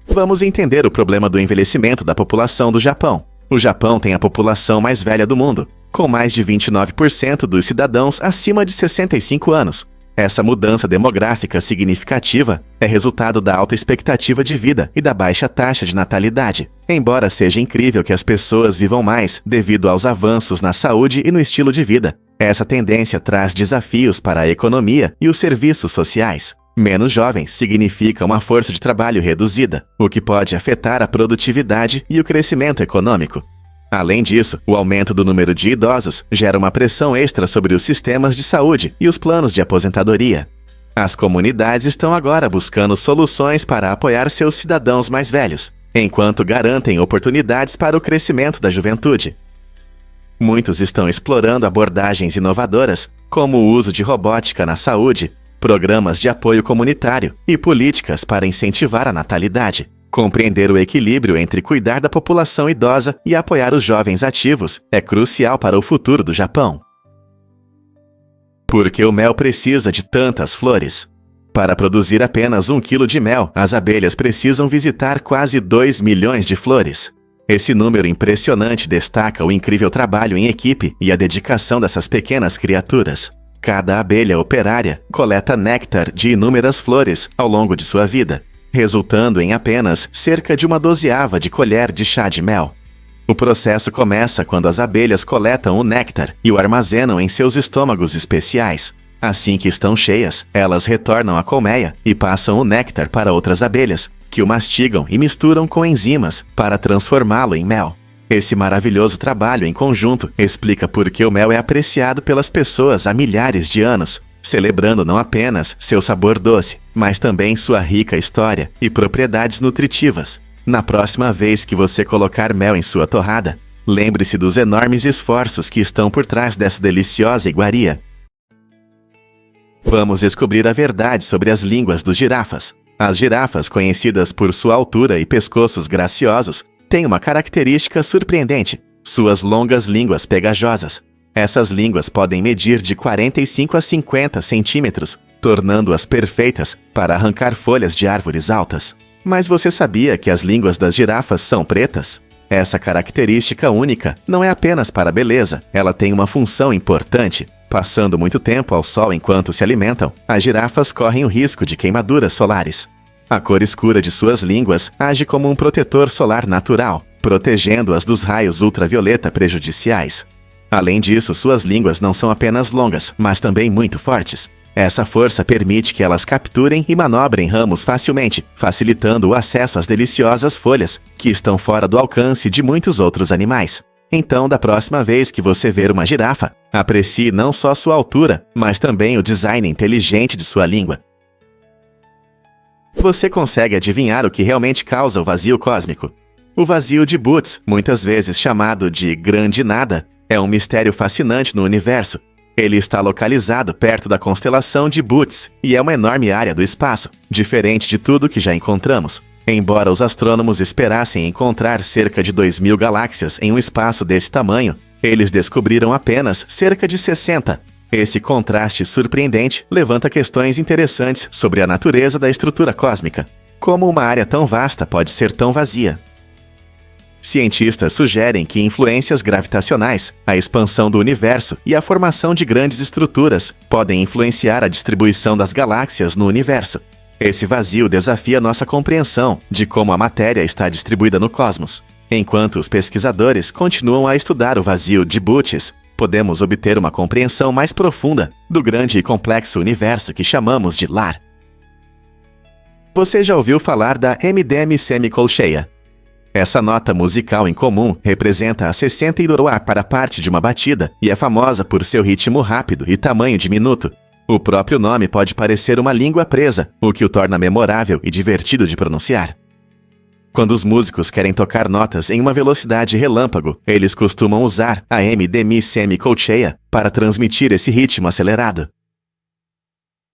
Vamos entender o problema do envelhecimento da população do Japão. O Japão tem a população mais velha do mundo, com mais de 29% dos cidadãos acima de 65 anos. Essa mudança demográfica significativa é resultado da alta expectativa de vida e da baixa taxa de natalidade. Embora seja incrível que as pessoas vivam mais devido aos avanços na saúde e no estilo de vida, essa tendência traz desafios para a economia e os serviços sociais. Menos jovens significa uma força de trabalho reduzida, o que pode afetar a produtividade e o crescimento econômico. Além disso, o aumento do número de idosos gera uma pressão extra sobre os sistemas de saúde e os planos de aposentadoria. As comunidades estão agora buscando soluções para apoiar seus cidadãos mais velhos, enquanto garantem oportunidades para o crescimento da juventude. Muitos estão explorando abordagens inovadoras, como o uso de robótica na saúde, programas de apoio comunitário e políticas para incentivar a natalidade. Compreender o equilíbrio entre cuidar da população idosa e apoiar os jovens ativos é crucial para o futuro do Japão. Por que o mel precisa de tantas flores? Para produzir apenas 1 quilo de mel, as abelhas precisam visitar quase 2 milhões de flores. Esse número impressionante destaca o incrível trabalho em equipe e a dedicação dessas pequenas criaturas. Cada abelha operária coleta néctar de inúmeras flores ao longo de sua vida, resultando em apenas cerca de 1/12 de colher de chá de mel. O processo começa quando as abelhas coletam o néctar e o armazenam em seus estômagos especiais. Assim que estão cheias, elas retornam à colmeia e passam o néctar para outras abelhas, que o mastigam e misturam com enzimas para transformá-lo em mel. Esse maravilhoso trabalho em conjunto explica por que o mel é apreciado pelas pessoas há milhares de anos, celebrando não apenas seu sabor doce, mas também sua rica história e propriedades nutritivas. Na próxima vez que você colocar mel em sua torrada, lembre-se dos enormes esforços que estão por trás dessa deliciosa iguaria. Vamos descobrir a verdade sobre as línguas dos girafas. As girafas, conhecidas por sua altura e pescoços graciosos, têm uma característica surpreendente: suas longas línguas pegajosas. Essas línguas podem medir de 45 a 50 centímetros, tornando-as perfeitas para arrancar folhas de árvores altas. Mas você sabia que as línguas das girafas são pretas? Essa característica única não é apenas para a beleza, ela tem uma função importante. Passando muito tempo ao sol enquanto se alimentam, as girafas correm o risco de queimaduras solares. A cor escura de suas línguas age como um protetor solar natural, protegendo-as dos raios ultravioleta prejudiciais. Além disso, suas línguas não são apenas longas, mas também muito fortes. Essa força permite que elas capturem e manobrem ramos facilmente, facilitando o acesso às deliciosas folhas, que estão fora do alcance de muitos outros animais. Então, da próxima vez que você ver uma girafa, aprecie não só sua altura, mas também o design inteligente de sua língua. Você consegue adivinhar o que realmente causa o vazio cósmico? O vazio de Bootes, muitas vezes chamado de Grande Nada, é um mistério fascinante no universo. Ele está localizado perto da constelação de Bootes e é uma enorme área do espaço, diferente de tudo que já encontramos. Embora os astrônomos esperassem encontrar cerca de 2.000 galáxias em um espaço desse tamanho, eles descobriram apenas cerca de 60. Esse contraste surpreendente levanta questões interessantes sobre a natureza da estrutura cósmica. Como uma área tão vasta pode ser tão vazia? Cientistas sugerem que influências gravitacionais, a expansão do universo e a formação de grandes estruturas podem influenciar a distribuição das galáxias no universo. Esse vazio desafia nossa compreensão de como a matéria está distribuída no cosmos. Enquanto os pesquisadores continuam a estudar o vazio de Bootes, podemos obter uma compreensão mais profunda do grande e complexo universo que chamamos de lar. Você já ouviu falar da MDM semicolcheia? Essa nota musical incomum representa a 60 Iroá para parte de uma batida e é famosa por seu ritmo rápido e tamanho diminuto. O próprio nome pode parecer uma língua presa, o que o torna memorável e divertido de pronunciar. Quando os músicos querem tocar notas em uma velocidade relâmpago, eles costumam usar a MDM semicolcheia para transmitir esse ritmo acelerado.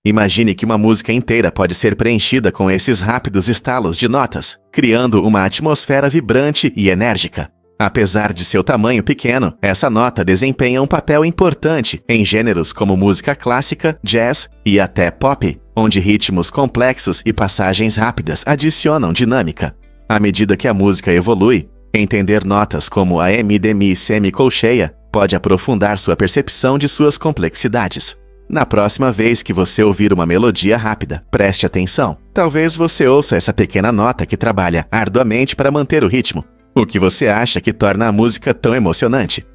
Imagine que uma música inteira pode ser preenchida com esses rápidos estalos de notas, criando uma atmosfera vibrante e enérgica. Apesar de seu tamanho pequeno, essa nota desempenha um papel importante em gêneros como música clássica, jazz e até pop, onde ritmos complexos e passagens rápidas adicionam dinâmica. À medida que a música evolui, entender notas como a MDM semicolcheia pode aprofundar sua percepção de suas complexidades. Na próxima vez que você ouvir uma melodia rápida, preste atenção. Talvez você ouça essa pequena nota que trabalha arduamente para manter o ritmo. O que você acha que torna a música tão emocionante?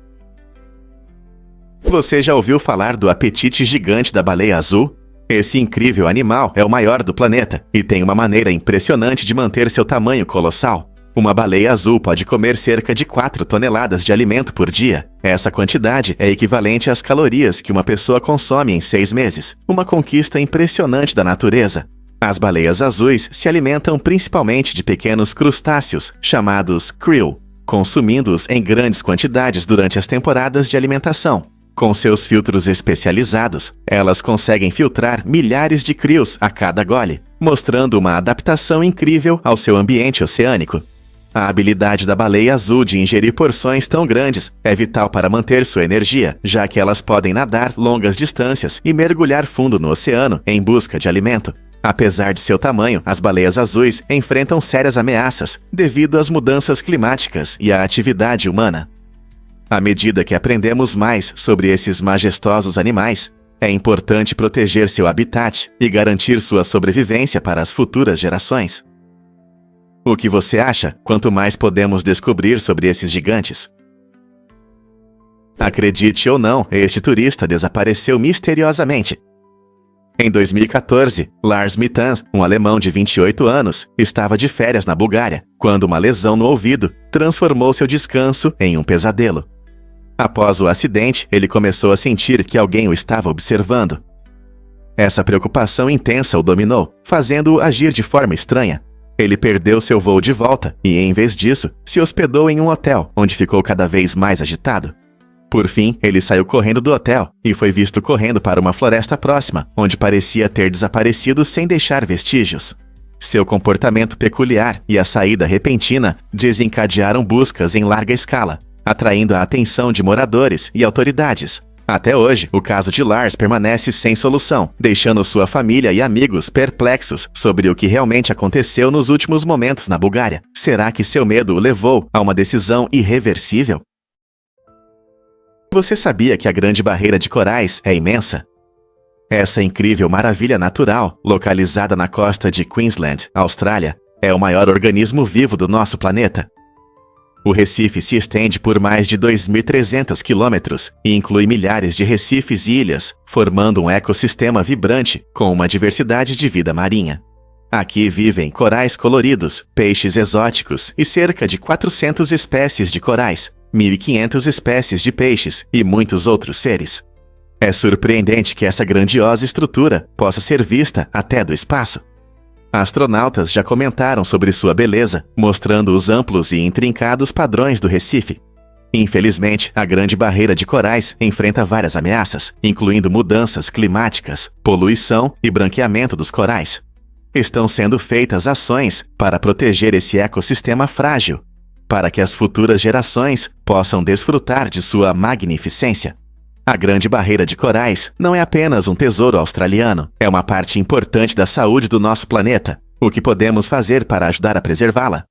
Você já ouviu falar do apetite gigante da baleia azul? Esse incrível animal é o maior do planeta e tem uma maneira impressionante de manter seu tamanho colossal. Uma baleia azul pode comer cerca de 4 toneladas de alimento por dia. Essa quantidade é equivalente às calorias que uma pessoa consome em 6 meses. Uma conquista impressionante da natureza. As baleias azuis se alimentam principalmente de pequenos crustáceos, chamados krill, consumindo-os em grandes quantidades durante as temporadas de alimentação. Com seus filtros especializados, elas conseguem filtrar milhares de krills a cada gole, mostrando uma adaptação incrível ao seu ambiente oceânico. A habilidade da baleia azul de ingerir porções tão grandes é vital para manter sua energia, já que elas podem nadar longas distâncias e mergulhar fundo no oceano em busca de alimento. Apesar de seu tamanho, as baleias azuis enfrentam sérias ameaças devido às mudanças climáticas e à atividade humana. À medida que aprendemos mais sobre esses majestosos animais, É importante proteger seu habitat e garantir sua sobrevivência para as futuras gerações. O que você acha quanto mais podemos descobrir sobre esses gigantes? Acredite ou não, este turista desapareceu misteriosamente. Em 2014, Lars Mittan, um alemão de 28 anos, estava de férias na Bulgária, quando uma lesão no ouvido transformou seu descanso em um pesadelo. Após o acidente, ele começou a sentir que alguém o estava observando. Essa preocupação intensa o dominou, fazendo-o agir de forma estranha. Ele perdeu seu voo de volta e, em vez disso, se hospedou em um hotel, onde ficou cada vez mais agitado. Por fim, ele saiu correndo do hotel e foi visto correndo para uma floresta próxima, onde parecia ter desaparecido sem deixar vestígios. Seu comportamento peculiar e a saída repentina desencadearam buscas em larga escala, atraindo a atenção de moradores e autoridades. Até hoje, o caso de Lars permanece sem solução, deixando sua família e amigos perplexos sobre o que realmente aconteceu nos últimos momentos na Bulgária. Será que seu medo o levou a uma decisão irreversível? Você sabia que a Grande Barreira de Corais é imensa? Essa incrível maravilha natural, localizada na costa de Queensland, Austrália, é o maior organismo vivo do nosso planeta. O Recife se estende por mais de 2.300 quilômetros e inclui milhares de recifes e ilhas, formando um ecossistema vibrante com uma diversidade de vida marinha. Aqui vivem corais coloridos, peixes exóticos e cerca de 400 espécies de corais, 1.500 espécies de peixes e muitos outros seres. É surpreendente que essa grandiosa estrutura possa ser vista até do espaço. Astronautas já comentaram sobre sua beleza, mostrando os amplos e intrincados padrões do Recife. Infelizmente, a Grande Barreira de Corais enfrenta várias ameaças, incluindo mudanças climáticas, poluição e branqueamento dos corais. Estão sendo feitas ações para proteger esse ecossistema frágil, para que as futuras gerações possam desfrutar de sua magnificência. A Grande Barreira de Corais não é apenas um tesouro australiano, é uma parte importante da saúde do nosso planeta. O que podemos fazer para ajudar a preservá-la?